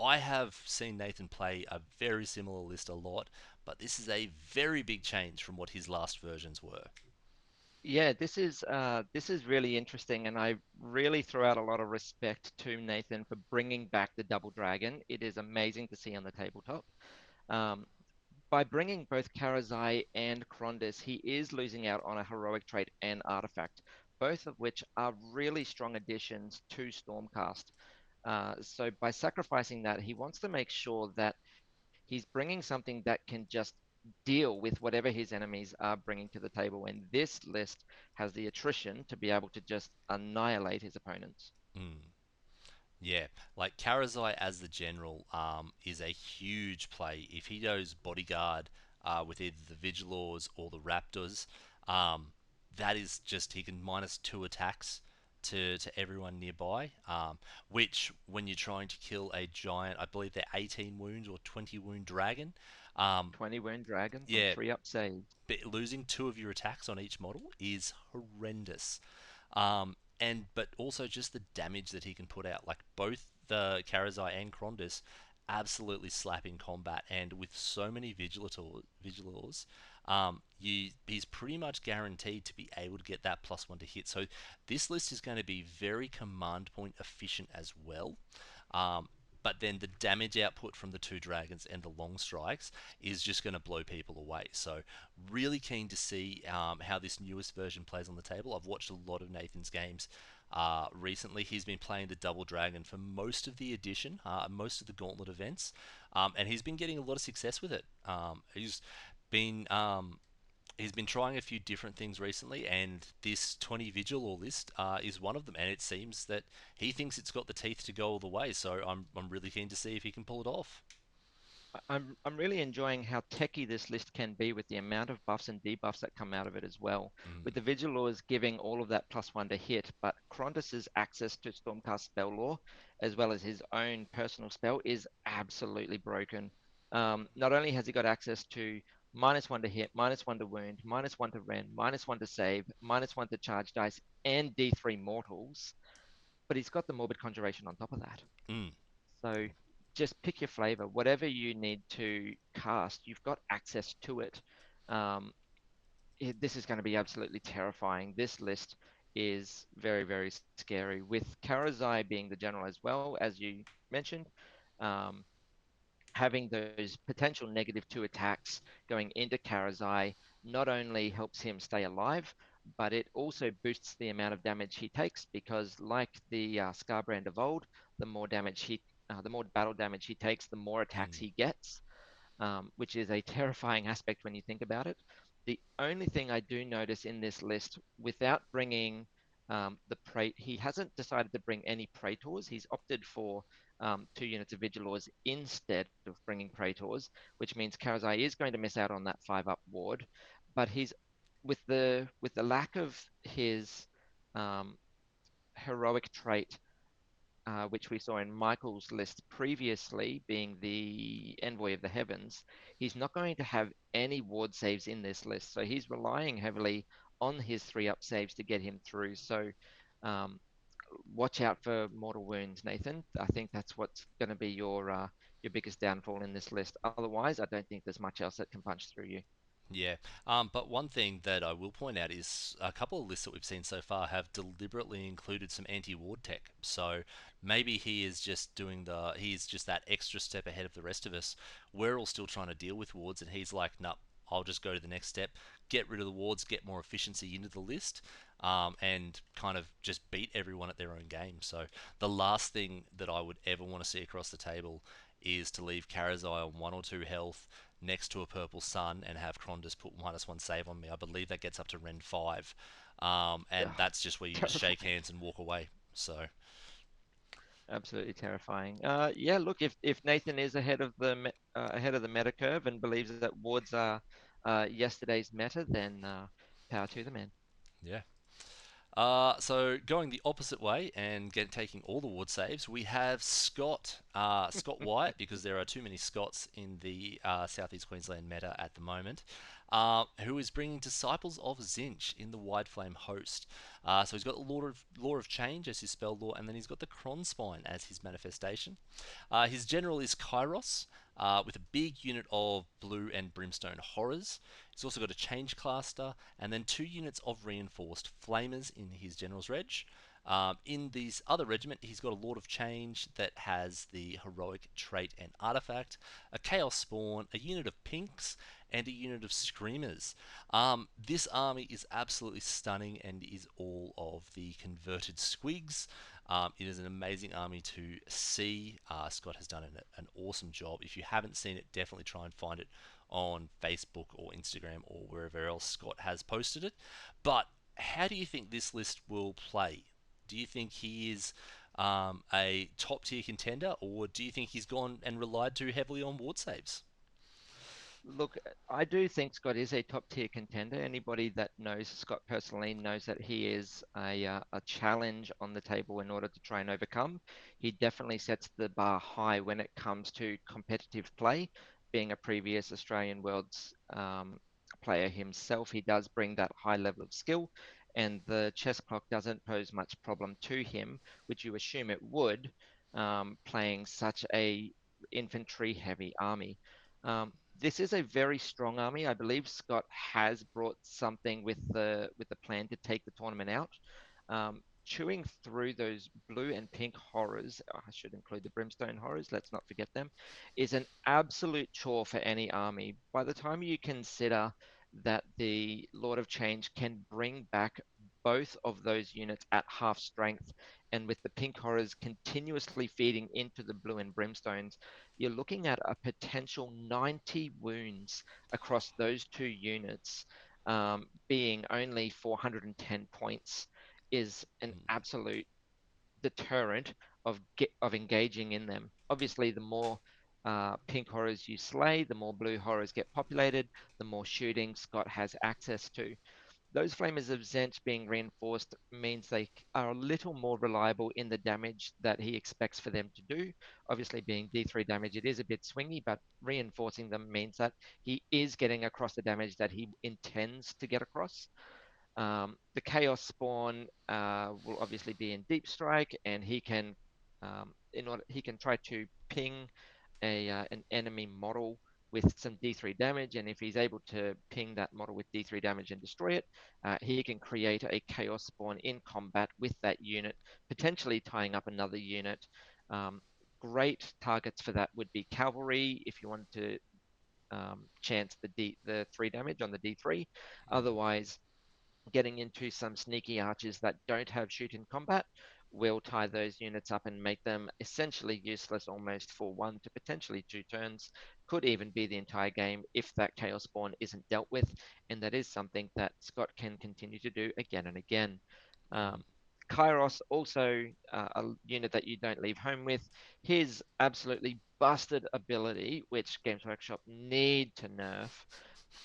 I have seen Nathan play a very similar list a lot, but this is a very big change from what his last versions were. Yeah, this is really interesting, and I really throw out a lot of respect to Nathan for bringing back the Double Dragon. It is amazing to see on the tabletop. Um, by bringing both Karazai and Krondys, he is losing out on a heroic trait and artifact, both of which are really strong additions to Stormcast. So by sacrificing that, he wants to make sure that he's bringing something that can just deal with whatever his enemies are bringing to the table. And this list has the attrition to be able to just annihilate his opponents. Mm. Yeah, like Karazai as the general is a huge play. If he goes bodyguard with either the Vigilors or the Raptors, um, that is just he can -2 attacks to everyone nearby. Which when you're trying to kill a giant, I believe they're 18 wounds or 20 wound dragon. Um, 20 wound dragons on yeah, 3 up saves. but losing 2 of your attacks on each model is horrendous. And but also just the damage that he can put out, like both the Karazai and Krondys, absolutely slap in combat, and with so many Vigilors, he's pretty much guaranteed to be able to get that +1 to hit. So this list is going to be very command point efficient as well. Um, but then the damage output from the 2 dragons and the long strikes is just going to blow people away. So really keen to see how this newest version plays on the table. I've watched a lot of Nathan's games recently. He's been playing the Double Dragon for most of the edition, most of the Gauntlet events, and he's been getting a lot of success with it. Been he's been trying a few different things recently, and this 20 Vigil list is one of them. And it seems that he thinks it's got the teeth to go all the way. So I'm really keen to see if he can pull it off. I'm really enjoying how techy this list can be with the amount of buffs and debuffs that come out of it as well. With Mm, the Vigilors giving all of that +1 to hit, but Krondys's access to Stormcast spell lore, as well as his own personal spell, is absolutely broken. Not only has he got access to -1 to hit, -1 to wound, -1 to rend, -1 to save, -1 to charge dice, and D3 mortals, but he's got the Morbid Conjuration on top of that. mm, So just pick your flavor. Whatever you need to cast, you've got access to it. Um, this is going to be absolutely terrifying. This list is very, very scary. With Karazai being the general as well, as you mentioned, um, having those potential -2 attacks going into Karazai not only helps him stay alive, but it also boosts the amount of damage he takes because, like the Scarbrand of old, the more battle damage he takes, the more attacks Mm. he gets, which is a terrifying aspect when you think about it. The only thing I do notice in this list, without bringing he hasn't decided to bring any Praetors. He's opted for 2 units of Vigilors instead of bringing Praetors, which means Karazai is going to miss out on that 5-up ward. But he's with the lack of his um, heroic trait, which we saw in Michael's list previously, being the Envoy of the Heavens, he's not going to have any ward saves in this list. So he's relying heavily on his 3-up saves to get him through. So um, watch out for mortal wounds, Nathan. I think that's what's going to be your biggest downfall in this list. Otherwise, I don't think there's much else that can punch through you. Yeah, but one thing that I will point out is a couple of lists that we've seen so far have deliberately included some anti-ward tech. So maybe he's just that extra step ahead of the rest of us. We're all still trying to deal with wards, and he's like, "Nope, I'll just go to the next step, get rid of the wards, get more efficiency into the list, and kind of just beat everyone at their own game." So the last thing that I would ever want to see across the table is to leave Karazai on 1 or 2 health next to a purple sun and have Krondus put -1 save on me. I believe that gets up to Ren 5. And Ugh, that's just where you just shake terrifying. hands and walk away. So, Absolutely terrifying. Yeah, look, if Nathan is ahead of the meta curve and believes that wards are yesterday's meta, then power to the man. yeah. So going the opposite way and taking all the ward saves, we have Scott White, because there are too many Scots in the Southeast Queensland meta at the moment, who is bringing Disciples of Zinch in the Wide Flame host. So he's got the Law of Change as his spell law, and then he's got the Cronspine as his manifestation. His general is Kairos, with a big unit of blue and brimstone horrors. He's also got a change caster and then 2 units of reinforced flamers in his general's reg. In this other regiment, he's got a Lord of Change that has the heroic trait and artifact, a Chaos Spawn, a unit of pinks, and a unit of screamers. This army is absolutely stunning and is all of the converted squigs. It is an amazing army to see. Scott has done an awesome job. If you haven't seen it, definitely try and find it on Facebook or Instagram or wherever else Scott has posted it. But how do you think this list will play? Do you think he is a top tier contender, or do you think he's gone and relied too heavily on ward saves? Look, I do think Scott is a top tier contender. Anybody that knows Scott personally knows that he is a challenge on the table in order to try and overcome. He definitely sets the bar high when it comes to competitive play. Being a previous Australian Worlds player himself, he does bring that high level of skill, and the chess clock doesn't pose much problem to him, which you assume it would, playing such a infantry heavy army. This is a very strong army. I believe Scott has brought something with the plan to take the tournament out. Chewing through those blue and pink horrors, I should include the brimstone horrors, let's not forget them, is an absolute chore for any army. By the time you consider that the Lord of Change can bring back both of those units at half strength, and with the pink horrors continuously feeding into the blue and brimstones, you're looking at a potential 90 wounds across those 2 units, being only 410 points, is an Mm. absolute deterrent of engaging in them. Obviously, the more pink horrors you slay, the more blue horrors get populated, the more shooting Scott has access to. Those Flamers of Zench being reinforced means they are a little more reliable in the damage that he expects for them to do. Obviously, being D3 damage, it is a bit swingy, but reinforcing them means that he is getting across the damage that he intends to get across. The Chaos Spawn will obviously be in Deep Strike, and he can try to ping an enemy model with some D3 damage, and if he's able to ping that model with D3 damage and destroy it, he can create a Chaos Spawn in combat with that unit, potentially tying up another unit. Um, great targets for that would be cavalry if you wanted to chance the 3 damage on the D3. Mm. Otherwise, getting into some sneaky archers that don't have shoot in combat will tie those units up and make them essentially useless almost for 1 to potentially 2 turns. Could even be the entire game if that Chaos Spawn isn't dealt with, and that is something that Scott can continue to do again and again. Mm. Um, Kairos, also a unit that you don't leave home with. His absolutely busted ability, which Games Workshop need to nerf,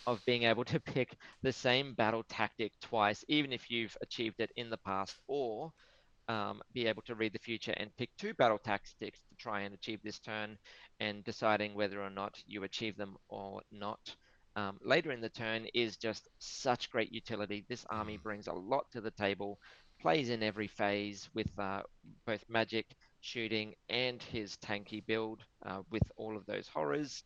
of being able to pick the same battle tactic twice, even if you've achieved it in the past, or be able to read the future and pick 2 battle tactics to try and achieve this turn, and deciding whether or not you achieve them or not. Later in the turn is just such great utility. This army Mm. brings a lot to the table, plays in every phase with both magic, shooting, and his tanky build with all of those horrors.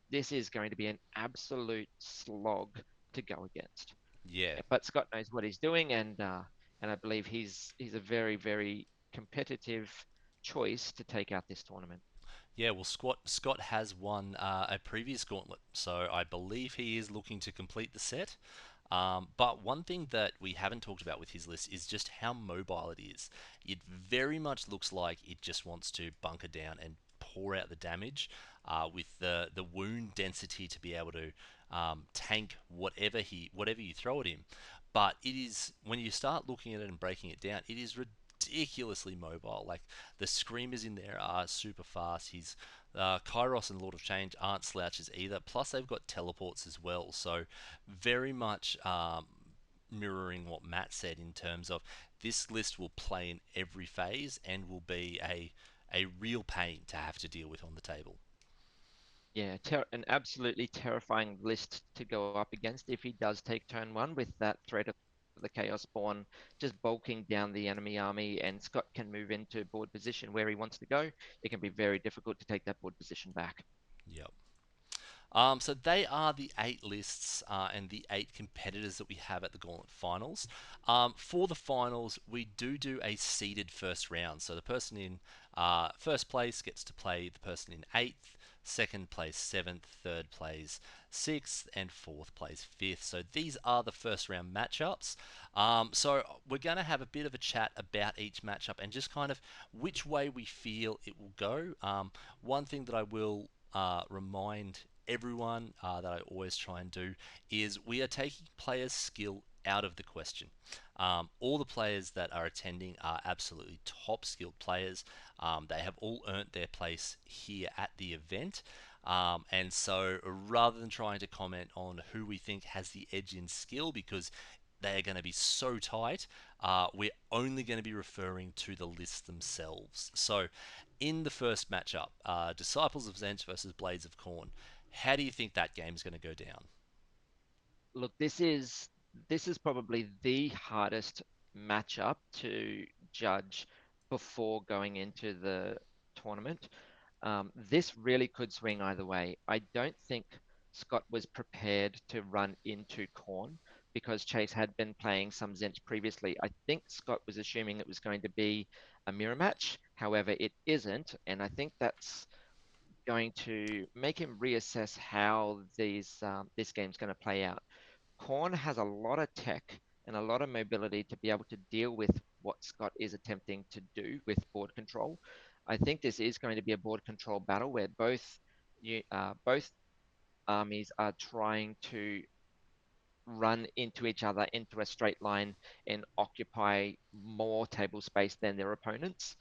This is going to be an absolute slog to go against. Yeah. But Scott knows what he's doing, and I believe he's a very very competitive choice to take out this tournament. Yeah, well, Scott has won a previous gauntlet, so I believe he is looking to complete the set. But one thing that we haven't talked about with his list is just how mobile it is. It very much looks like it just wants to bunker down and pour out the damage with the wound density to be able to tank whatever you throw at him. But it is when you start looking at it and breaking it down, it is ridiculously mobile. Like the screamers in there are super fast. His Kairos and Lord of Change aren't slouches either. Plus they've got teleports as well. So very much mirroring what Matt said in terms of this list will play in every phase and will be a real pain to have to deal with on the table. Yeah, an absolutely terrifying list to go up against if he does take turn 1 with that threat of the Chaos Spawn just bulking down the enemy army, and Scott can move into board position where he wants to go. It can be very difficult to take that board position back. Yep. So they are the 8 lists and the 8 competitors that we have at the Gauntlet Finals. For the finals, we do a seeded first round. So the person in first place gets to play the person in eighth, second plays seventh, third plays sixth, and fourth plays fifth. So these are the first round matchups. So we're going to have a bit of a chat about each matchup and just kind of which way we feel it will go. One thing that I will remind everyone that I always try and do is we are taking players' skill out of the question. All the players that are attending are absolutely top skilled players. They have all earned their place here at the event. And so rather than trying to comment on who we think has the edge in skill, because they are going to be so tight, we're only going to be referring to the lists themselves. So, in the first matchup, Disciples of Zench versus Blades of Corn, how do you think that game is going to go down? Look, this is probably the hardest matchup to judge before going into the tournament. This really could swing either way. I don't think Scott was prepared to run into Corn because Chase had been playing some Zench previously. I think Scott was assuming it was going to be a mirror match. However, it isn't, and I think that's going to make him reassess how this game's going to play out. Corn has a lot of tech and a lot of mobility to be able to deal with what Scott is attempting to do with board control. I think this is going to be a board control battle where both armies are trying to run into each other into a straight line and occupy more table space than their opponents.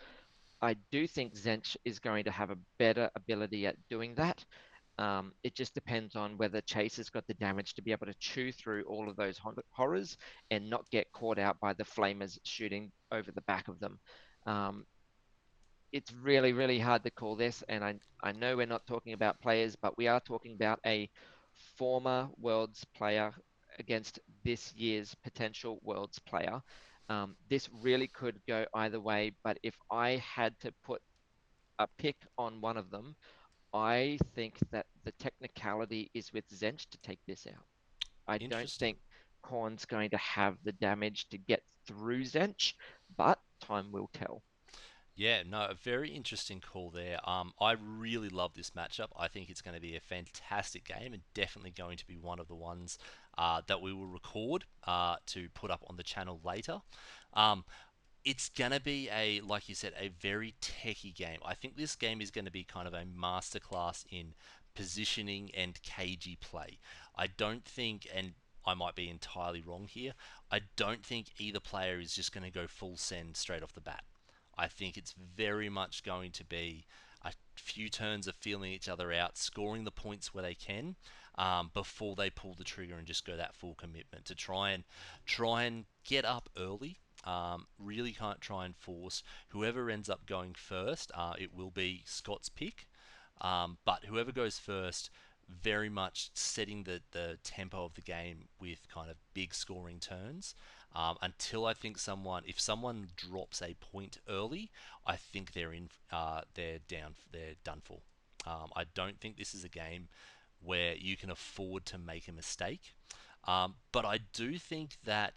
I do think Zench is going to have a better ability at doing that. It just depends on whether Chase has got the damage to be able to chew through all of those horrors and not get caught out by the flamers shooting over the back of them. Um, it's really, really hard to call this, and I know we're not talking about players, but we are talking about a former Worlds player against this year's potential Worlds player. This really could go either way, but if I had to put a pick on one of them, I think that the technicality is with Zench to take this out. I don't Interesting. think Korn's going to have the damage to get through Zench, but time will tell. Yeah, no, a very interesting call there. I really love this matchup. I think it's going to be a fantastic game and definitely going to be one of the ones that we will record to put up on the channel later. Um, it's gonna be like you said, a very techy game. I think this game is going to be kind of a masterclass in positioning and cagey play. I don't think, and I might be entirely wrong here, I don't think either player is just going to go full send straight off the bat. I think it's very much going to be a few turns of feeling each other out, scoring the points where they can, before they pull the trigger and just go that full commitment to try and get up early. Really can't try and force whoever ends up going first. It will be Scott's pick, but whoever goes first, very much setting the tempo of the game with kind of big scoring turns. Until I think if someone drops a point early, I think they're done for. I don't think this is a game where you can afford to make a mistake. But I do think that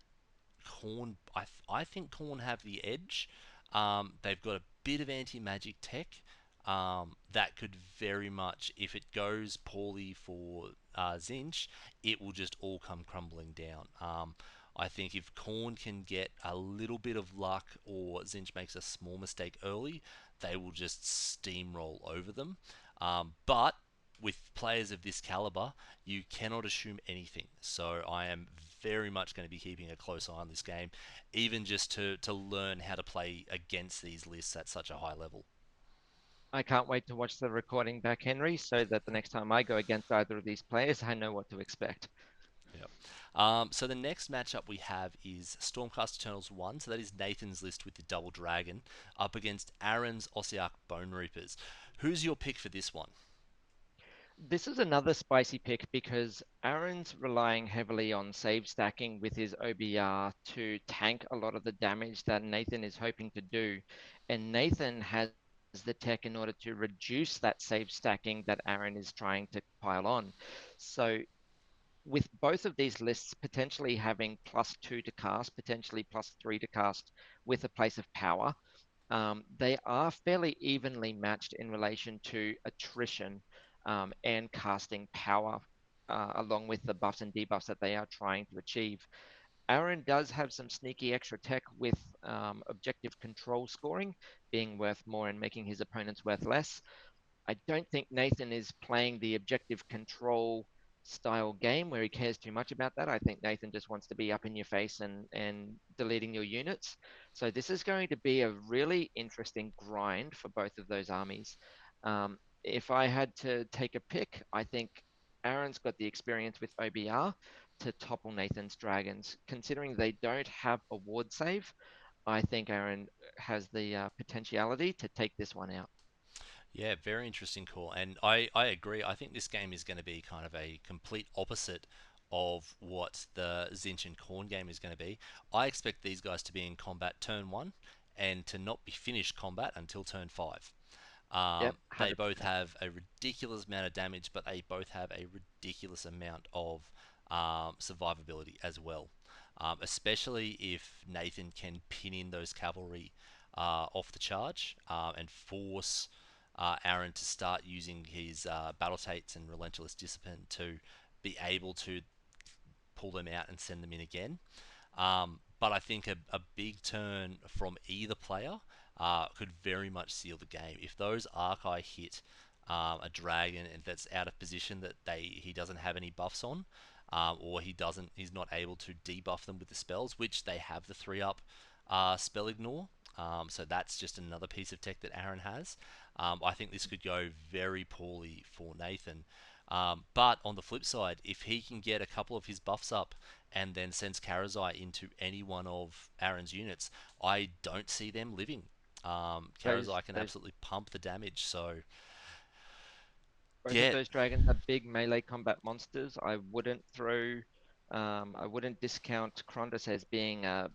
I think Corn have the edge. They've got a bit of anti-magic tech that could very much, if it goes poorly for Zinch, it will just all come crumbling down. I think if Corn can get a little bit of luck or Zinch makes a small mistake early, they will just steamroll over them. But with players of this caliber, you cannot assume anything. So I am very much going to be keeping a close eye on this game, even just to learn how to play against these lists at such a high level. I can't wait to watch the recording back, Henry, so that the next time I go against either of these players, I know what to expect. Yep. So the next matchup we have is Stormcast Eternals 1. So that is Nathan's list with the Double Dragon up against Aaron's Ossiarch Bone Reapers. Who's your pick for this one? This is another spicy pick because Aaron's relying heavily on save stacking with his OBR to tank a lot of the damage that Nathan is hoping to do. And Nathan has the tech in order to reduce that save stacking that Aaron is trying to pile on. So with both of these lists potentially having +2 to cast, potentially +3 to cast with a place of power, they are fairly evenly matched in relation to attrition and casting power, along with the buffs and debuffs that they are trying to achieve. Aaron does have some sneaky extra tech with objective control scoring, being worth more and making his opponents worth less. I don't think Nathan is playing the objective control style game where he cares too much about that. I think Nathan just wants to be up in your face and deleting your units. So this is going to be a really interesting grind for both of those armies. If I had to take a pick, I think Aaron's got the experience with OBR to topple Nathan's dragons. Considering they don't have a ward save, I think Aaron has the potentiality to take this one out. Yeah, very interesting call. And I agree. I think this game is going to be kind of a complete opposite of what the Zinch and Corn game is going to be. I expect these guys to be in combat turn one and to not be finished combat until turn five. Yep, They both 100%. have a ridiculous amount of damage, but they both have a ridiculous amount of survivability as well. Especially if Nathan can pin in those cavalry off the charge and force Aaron to start using his battle tates and relentless discipline to be able to pull them out and send them in again. But I think a big turn from either player could very much seal the game. If those Archai hit a dragon and that's out of position that he doesn't have any buffs on, or he's not able to debuff them with the spells, which they have the 3-up spell ignore. So that's just another piece of tech that Aaron has. I think this could go very poorly for Nathan. But on the flip side, if he can get a couple of his buffs up and then sends Karazai into any one of Aaron's units, I don't see them living. Those Karazai can those absolutely pump the damage. So, both of yeah, those dragons are big melee combat monsters. I wouldn't discount Krondas as being a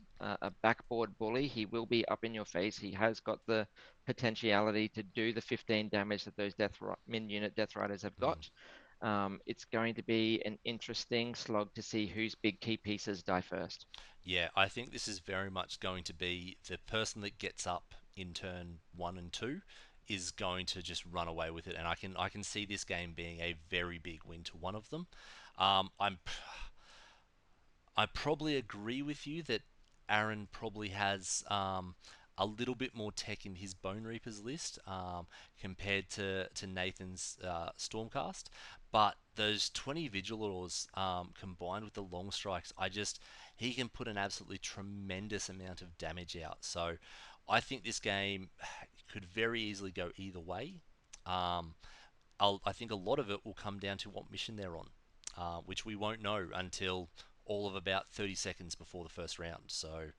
backboard bully. He will be up in your face. He has got the potentiality to do the 15 damage that those min unit Death Riders have mm, got. It's going to be an interesting slog to see whose big key pieces die first. yeah, I think this is very much going to be the person that gets up in turn 1 and 2 is going to just run away with it, and I can see this game being a very big win to one of them. I probably agree with you that Aaron probably has a little bit more tech in his Bone Reapers list compared to Nathan's Stormcast. But those 20 Vigilors combined with the long strikes, he can put an absolutely tremendous amount of damage out. So I think this game could very easily go either way. Um, I think a lot of it will come down to what mission they're on, which we won't know until all of about 30 seconds before the first round. So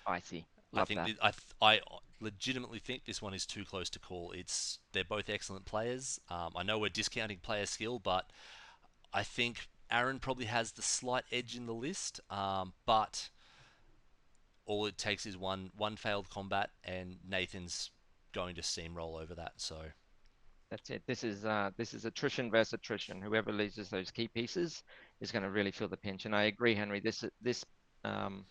Spicy. I Love think that. I legitimately think this one is too close to call. They're both excellent players. I know we're discounting player skill, but I think Aaron probably has the slight edge in the list. But all it takes is one failed combat, and Nathan's going to steamroll over that. So That's it. This is attrition versus attrition. Whoever loses those key pieces is going to really feel the pinch. And I agree, Henry. This um,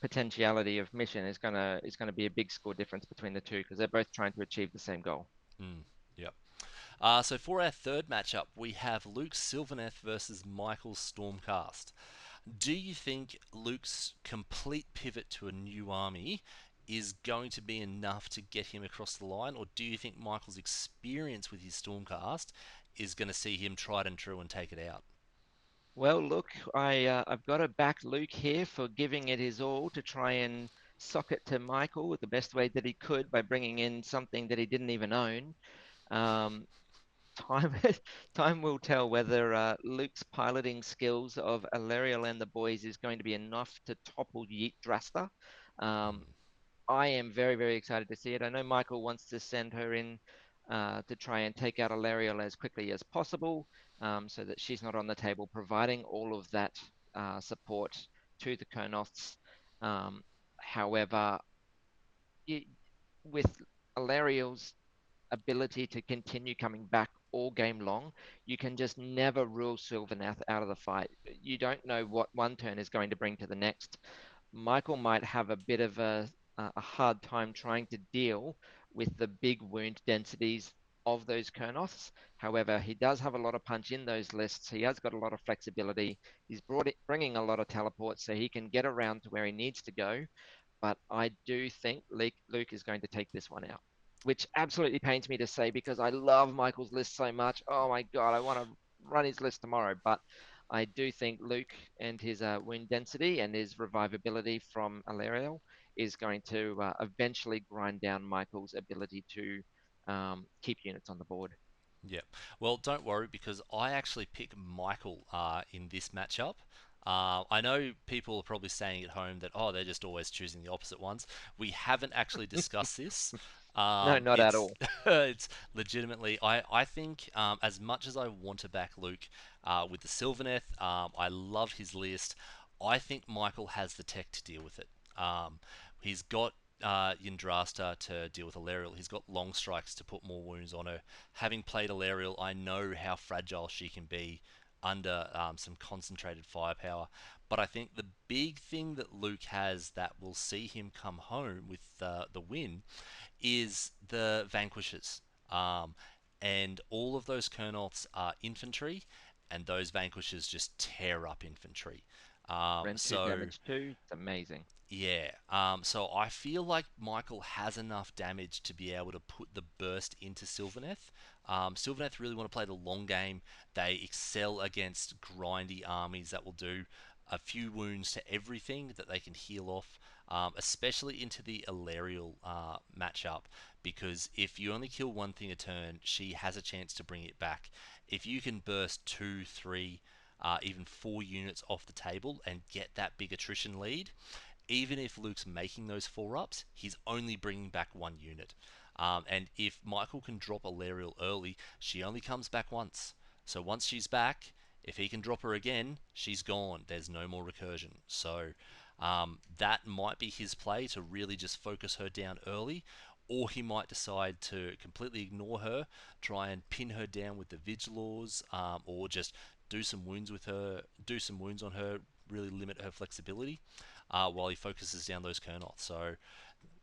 potentiality of mission is gonna be a big score difference between the two because they're both trying to achieve the same goal. yep. So for our third matchup, we have Luke Sylvaneth versus Michael Stormcast. Do you think Luke's complete pivot to a new army is going to be enough to get him across the line, or do you think Michael's experience with his Stormcast is going to see him tried and true and take it out? Well, look, I've got to back Luke here for giving it his all to try and sock it to Michael the best way that he could by bringing in something that he didn't even own. Um, time time will tell whether Luke's piloting skills of Alariel and the boys is going to be enough to topple Yeet Drasta. Um, Mm, I am very, very excited to see it. I know Michael wants to send her in to try and take out Alariel as quickly as possible so that she's not on the table, providing all of that support to the Kurnoths. However, it, with Alariel's ability to continue coming back all game long, you can just never rule Sylvanath out of the fight. You don't know what one turn is going to bring to the next. Michael might have a bit of a hard time trying to deal with the big wound densities of those Kurnoths. However, he does have a lot of punch in those lists. He has got a lot of flexibility. He's bringing a lot of teleports so he can get around to where he needs to go. But I do think Luke is going to take this one out, which absolutely pains me to say because I love Michael's list so much. Oh my God, I want to run his list tomorrow. But I do think Luke and his wound density and his revivability from Alariel is going to eventually grind down Michael's ability to keep units on the board. yeah. Well, don't worry because I actually pick Michael in this matchup. I know people are probably saying at home that, oh, they're just always choosing the opposite ones. We haven't actually discussed this. No, not at It's all. it's legitimately. I think as much as I want to back Luke with the Sylvaneth, I love his list. I think Michael has the tech to deal with it. He's got Yndrasta to deal with Alariel. He's got long strikes to put more wounds on her. Having played Alariel, I know how fragile she can be under some concentrated firepower. But I think the big thing that Luke has that will see him come home with the win is the Vanquishers. And all of those Kurnoths are infantry, and those Vanquishers just tear up infantry. Rend 2 So damage too. It's amazing. yeah, so I feel like Michael has enough damage to be able to put the burst into Sylvaneth. Sylvaneth really want to play the long game. They excel against grindy armies that will do a few wounds to everything that they can heal off, especially into the Alariel matchup. Because if you only kill one thing a turn, she has a chance to bring it back. If you can burst two, three, even four units off the table and get that big attrition lead, even if Luke's making those 4-ups, he's only bringing back one unit. And if Michael can drop Alariel early, she only comes back once. So once she's back, if he can drop her again, she's gone. There's no more recursion. So that might be his play to really just focus her down early. Or he might decide to completely ignore her, try and pin her down with the Vigilors, or just do some wounds with her, do some wounds on her, really limit her flexibility while he focuses down those Kurnoths. So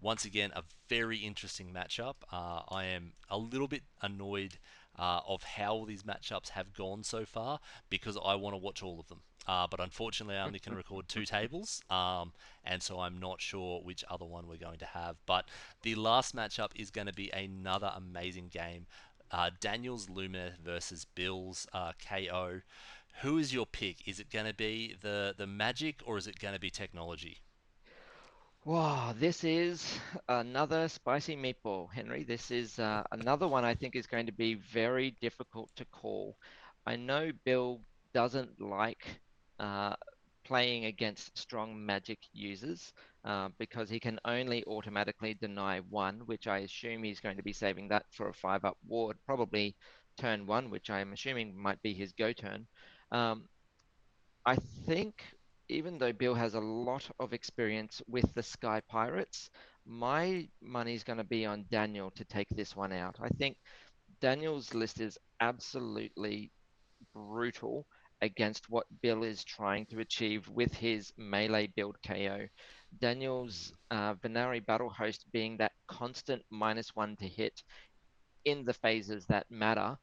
once again, a very interesting matchup. I am a little bit annoyed of how all these matchups have gone so far because I want to watch all of them. But unfortunately, I only can record two tables, and so I'm not sure which other one we're going to have. But the last matchup is going to be another amazing game. Daniel's Lumineth versus Bill's KO. Who is your pick? Is it going to be the Magic or is it going to be technology? Wow, this is another spicy meatball, Henry. This is another one I think is going to be very difficult to call. I know Bill doesn't like uh, playing against strong magic users because he can only automatically deny one, which I assume he's going to be saving that for a 5-up ward, probably turn one, which I'm assuming might be his go turn. Um, I think even though Bill has a lot of experience with the Sky Pirates, my money's going to be on Daniel to take this one out. I think Daniel's list is absolutely brutal against what Bill is trying to achieve with his melee build KO. Daniel's Venari Battle Host being that constant -1 to hit in the phases that matter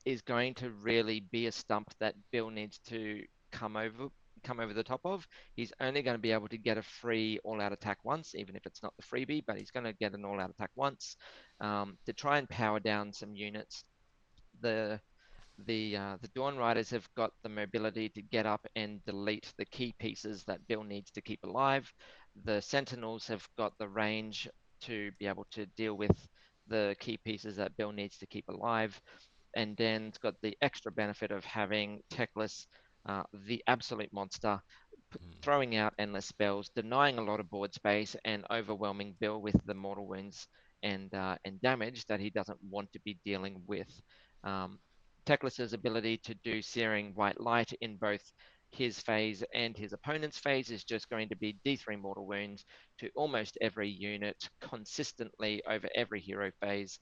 is going to really be a stump that Bill needs to come over come over the top of. He's only going to be able to get a free all-out attack once, even if it's not the freebie, but he's going to get an all-out attack once to try and power down some units. The the Dawn Riders have got the mobility to get up and delete the key pieces that Bill needs to keep alive. The Sentinels have got the range to be able to deal with the key pieces that Bill needs to keep alive. And Dan's got the extra benefit of having Techless, the absolute monster, Mm, throwing out endless spells, denying a lot of board space, and overwhelming Bill with the mortal wounds and damage that he doesn't want to be dealing with. Um, Teclis's ability to do Searing White Light in both his phase and his opponent's phase is just going to be D3 mortal wounds to almost every unit consistently over every hero phase.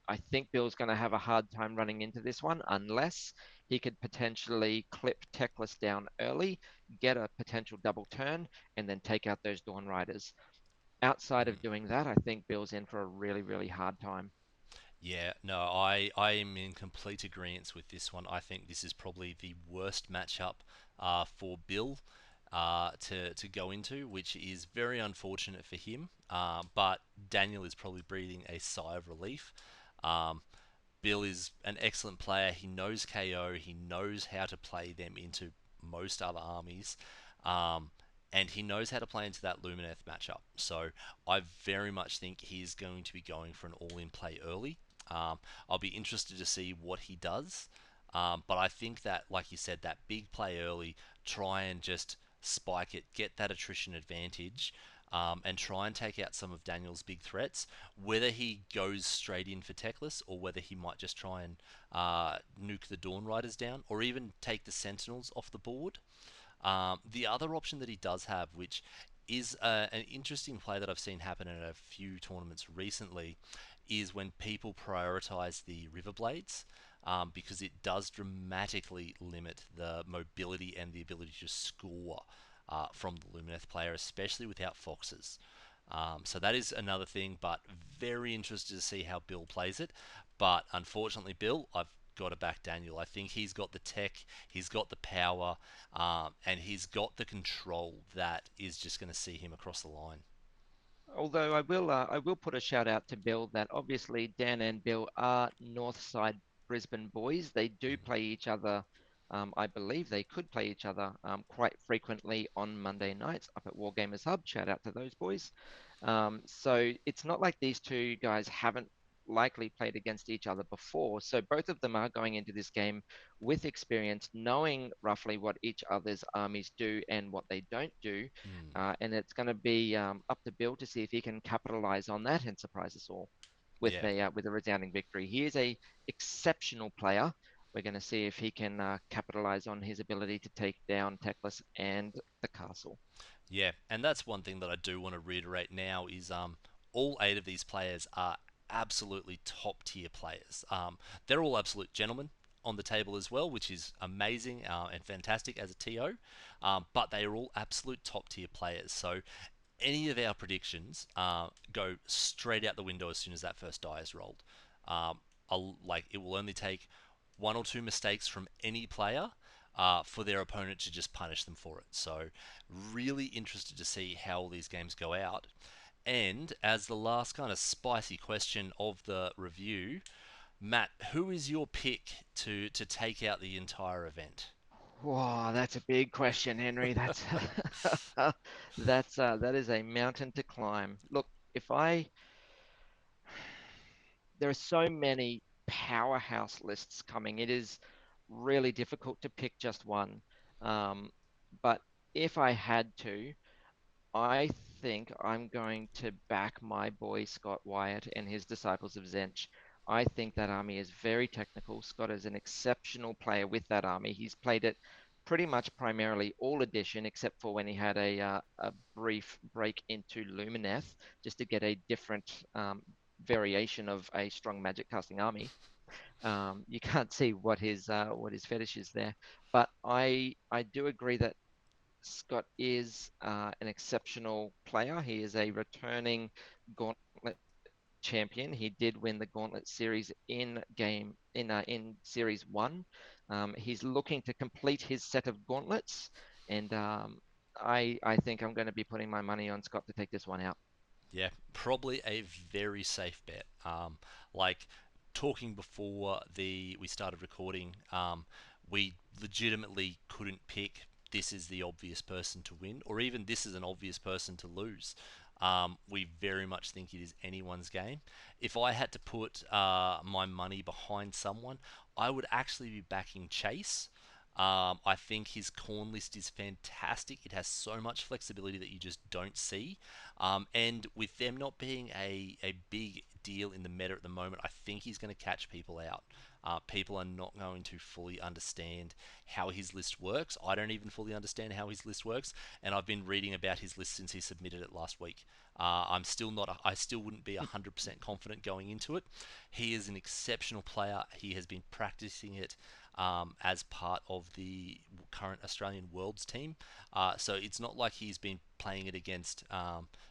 I think Bill's going to have a hard time running into this one unless he could potentially clip Teclis down early, get a potential double turn, and then take out those Dawn Riders. Outside of mm. doing that, I think Bill's in for a really, really hard time. Yeah, no, I am in complete agreement with this one. I think this is probably the worst matchup for Bill to go into, which is very unfortunate for him. But Daniel is probably breathing a sigh of relief. Um, Bill is an excellent player. He knows KO. He knows how to play them into most other armies. Um, and he knows how to play into that Lumineth matchup. So I very much think he's going to be going for an all-in play early. I'll be interested to see what he does. But I think that, like you said, that big play early, try and just spike it, get that attrition advantage, and try and take out some of Daniel's big threats. Whether he goes straight in for Techless or whether he might just try and nuke the Dawn Riders down or even take the Sentinels off the board. The other option that he does have, which is an interesting play that I've seen happen in a few tournaments recently, is when people prioritize the Riverblades. Because it does dramatically limit the mobility and the ability to score from the Lumineth player, especially without Foxes. So that is another thing, but very interested to see how Bill plays it. But unfortunately, Bill, I've got to back Daniel. I think he's got the tech, he's got the power, and he's got the control that is just going to see him across the line. Although I will put a shout out to Bill that obviously Dan and Bill are North Side Brisbane boys. They do play each other. I believe they could play each other quite frequently on Monday nights up at Wargamers Hub. Shout out to those boys. So it's not like these two guys haven't likely played against each other before. So both of them are going into this game with experience, knowing roughly what each other's armies do and what they don't do. Mm, And it's going to be up to Bill to see if he can capitalize on that and surprise us all yeah, with a resounding victory. He is a exceptional player. We're going to see if he can capitalize on his ability to take down Teclis and the castle. yeah, and that's one thing that I do want to reiterate now is all eight of these players are absolutely top tier players. They're all absolute gentlemen on the table as well, which is amazing and fantastic as a TO. But they are all absolute top tier players. So any of our predictions go straight out the window as soon as that first die is rolled. Um, like it will only take one or two mistakes from any player for their opponent to just punish them for it. So really interested to see how all these games go out. And as the last kind of spicy question of the review, Matt, who is your pick to take out the entire event? Wow, that's a big question, Henry. That's that is a mountain to climb. Look, if I there are so many powerhouse lists coming, it is really difficult to pick just one. Um, but if I had to, I think I'm going to back my boy Scott Wyatt and his Disciples of Zench. I think that army is very technical. Scott is an exceptional player with that army. He's played it pretty much primarily all edition, except for when he had a brief break into Lumineth, just to get a different variation of a strong magic casting army. You can't see what his fetish is there, but I do agree that Scott is an exceptional player. He is a returning Gauntlet champion. He did win the Gauntlet series in Series One. He's looking to complete his set of gauntlets, and I think I'm going to be putting my money on Scott to take this one out. Yeah, probably a very safe bet. Like talking before the we started recording, we legitimately couldn't pick this is the obvious person to win, or even this is an obvious person to lose. We very much think it is anyone's game. If I had to put my money behind someone, I would actually be backing Chase. I think his corn list is fantastic. It has so much flexibility that you just don't see. And with them not being a big deal in the meta at the moment, I think he's going to catch people out. People are not going to fully understand how his list works. I don't even fully understand how his list works, and I've been reading about his list since he submitted it last week. I'm still not. I still wouldn't be 100% confident going into it. He is an exceptional player. He has been practicing it as part of the current Australian Worlds team. So it's not like he's been playing it against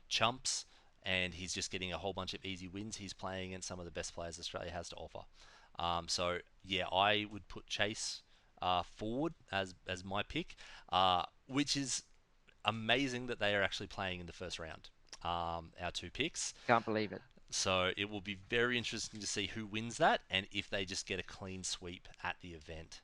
chumps and he's just getting a whole bunch of easy wins. He's playing against some of the best players Australia has to offer. So yeah, I would put Chase forward as my pick, which is amazing that they are actually playing in the first round. Our two picks. Can't believe it. So it will be very interesting to see who wins that and if they just get a clean sweep at the event.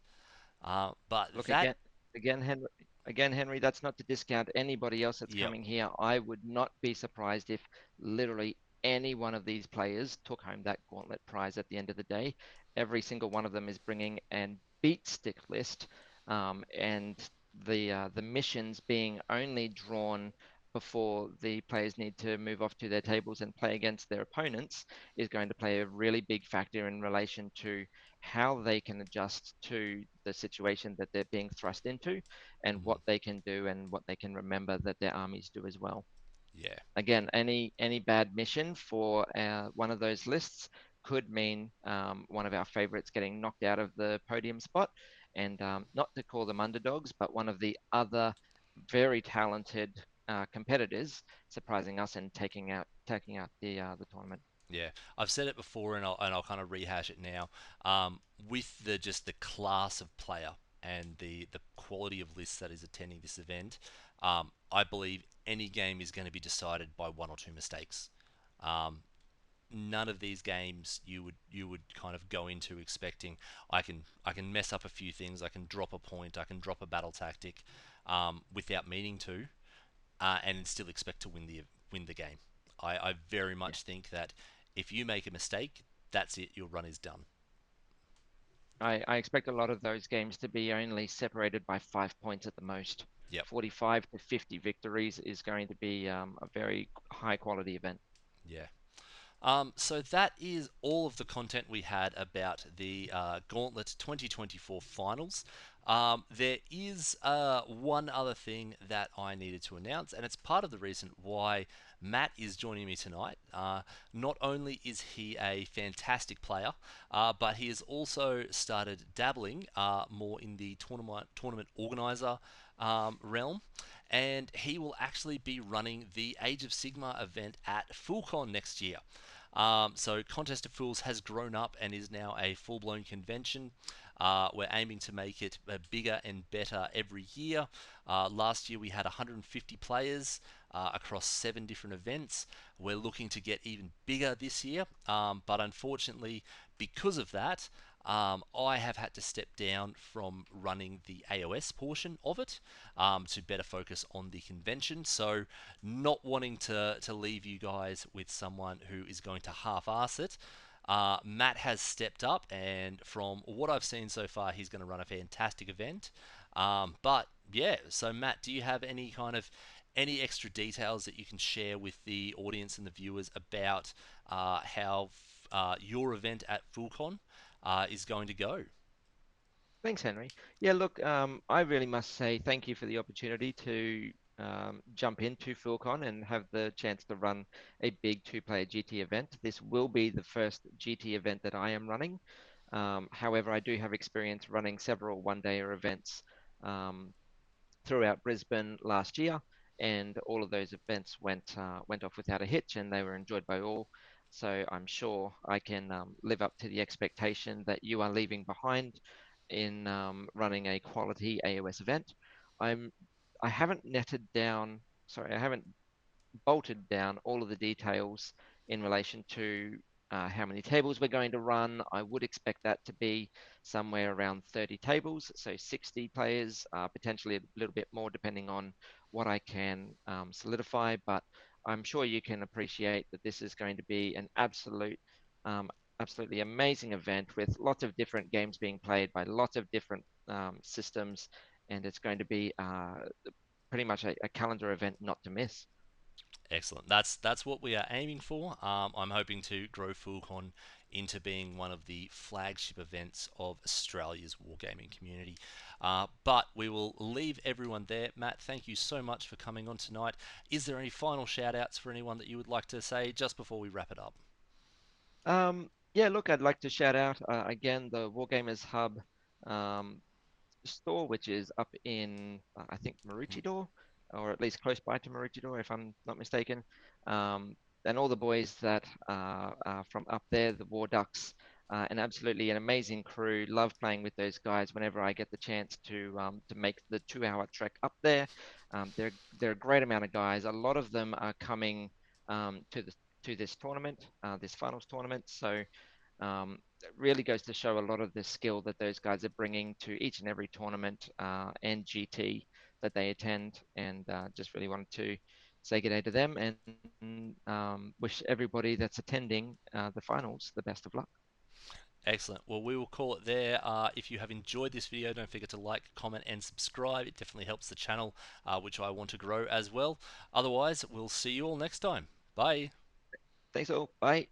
But Look that, again, Henry. Again, Henry. That's not to discount anybody else that's yep, coming here. I would not be surprised if literally any one of these players took home that gauntlet prize at the end of the day. Every single one of them is bringing and beat stick list, and the missions being only drawn before the players need to move off to their tables and play against their opponents is going to play a really big factor in relation to how they can adjust to the situation that they're being thrust into and mhm, what they can do and what they can remember that their armies do as well. yeah, Again, any bad mission for one of those lists could mean one of our favorites getting knocked out of the podium spot, and not to call them underdogs, but one of the other very talented competitors surprising us and taking out the tournament. yeah. I've said it before, and I'll kind of rehash it now. With the just the class of player and the quality of lists that is attending this event, I believe any game is going to be decided by one or two mistakes. Um, None of these games you would kind of go into expecting I can mess up a few things, I can drop a point, I can drop a battle tactic without meaning to, and still expect to win the game. I very Yeah. much think that if you make a mistake, that's it. Your run is done. I expect a lot of those games to be only separated by 5 points at the most. Yep. 45 to 50 victories is going to be a very high quality event. Yeah. So that is all of the content we had about the Gauntlet 2024 finals. There is one other thing that I needed to announce, and it's part of the reason why Matt is joining me tonight. Not only is he a fantastic player, but he has also started dabbling more in the tournament organizer realm, and he will actually be running the Age of Sigmar event at FullCon next year. So Contest of Fools has grown up and is now a full-blown convention. We're aiming to make it bigger and better every year. Last year we had 150 players across 7 different events. We're looking to get even bigger this year, but unfortunately, because of that, I have had to step down from running the AOS portion of it to better focus on the convention. So, not wanting to leave you guys with someone who is going to half-ass it. Matt has stepped up, and from what I've seen so far, he's going to run a fantastic event. But yeah, so Matt, do you have any extra details that you can share with the audience and the viewers about how your event at FullCon is going to go? Thanks, Henry. Yeah, look, I really must say thank you for the opportunity to jump into PhilCon and have the chance to run a big two-player GT event. This will be the first GT event that I am running. However, I do have experience running several one-dayer events um, throughout Brisbane last year, and all of those events went off without a hitch, and they were enjoyed by all. So I'm sure I can live up to the expectation that you are leaving behind in running a quality AOS event. I'm I haven't netted down. Sorry, I haven't bolted down all of the details in relation to how many tables we're going to run. I would expect that to be somewhere around 30 tables, so 60 players, potentially a little bit more depending on what I can solidify. But I'm sure you can appreciate that this is going to be an um, absolutely amazing event with lots of different games being played by lots of different systems, and it's going to be pretty much a calendar event not to miss. Excellent. That's what we are aiming for. I'm hoping to grow FullCon into being one of the flagship events of Australia's wargaming community. But we will leave everyone there. Matt, thank you so much for coming on tonight. Is there any final shout outs for anyone that you would like to say just before we wrap it up? Yeah, look, I'd like to shout out again the Wargamers Hub um, store, which is up in, I think, Maroochydore, or at least close by to Maroochydore, if I'm not mistaken. Um, and all the boys that are from up there, the War Ducks, and absolutely an amazing crew. Love playing with those guys whenever I get the chance to make the 2 hour trek up there. They're a great amount of guys. A lot of them are coming to this tournament, this finals tournament. So it really goes to show a lot of the skill that those guys are bringing to each and every tournament and GT that they attend. And just really wanted to say good day to them and wish everybody that's attending the finals the best of luck. Excellent. Well, we will call it there. If you have enjoyed this video, don't forget to like, comment, and subscribe. It definitely helps the channel, which I want to grow as well. Otherwise, we'll see you all next time. Bye. Thanks all. Bye.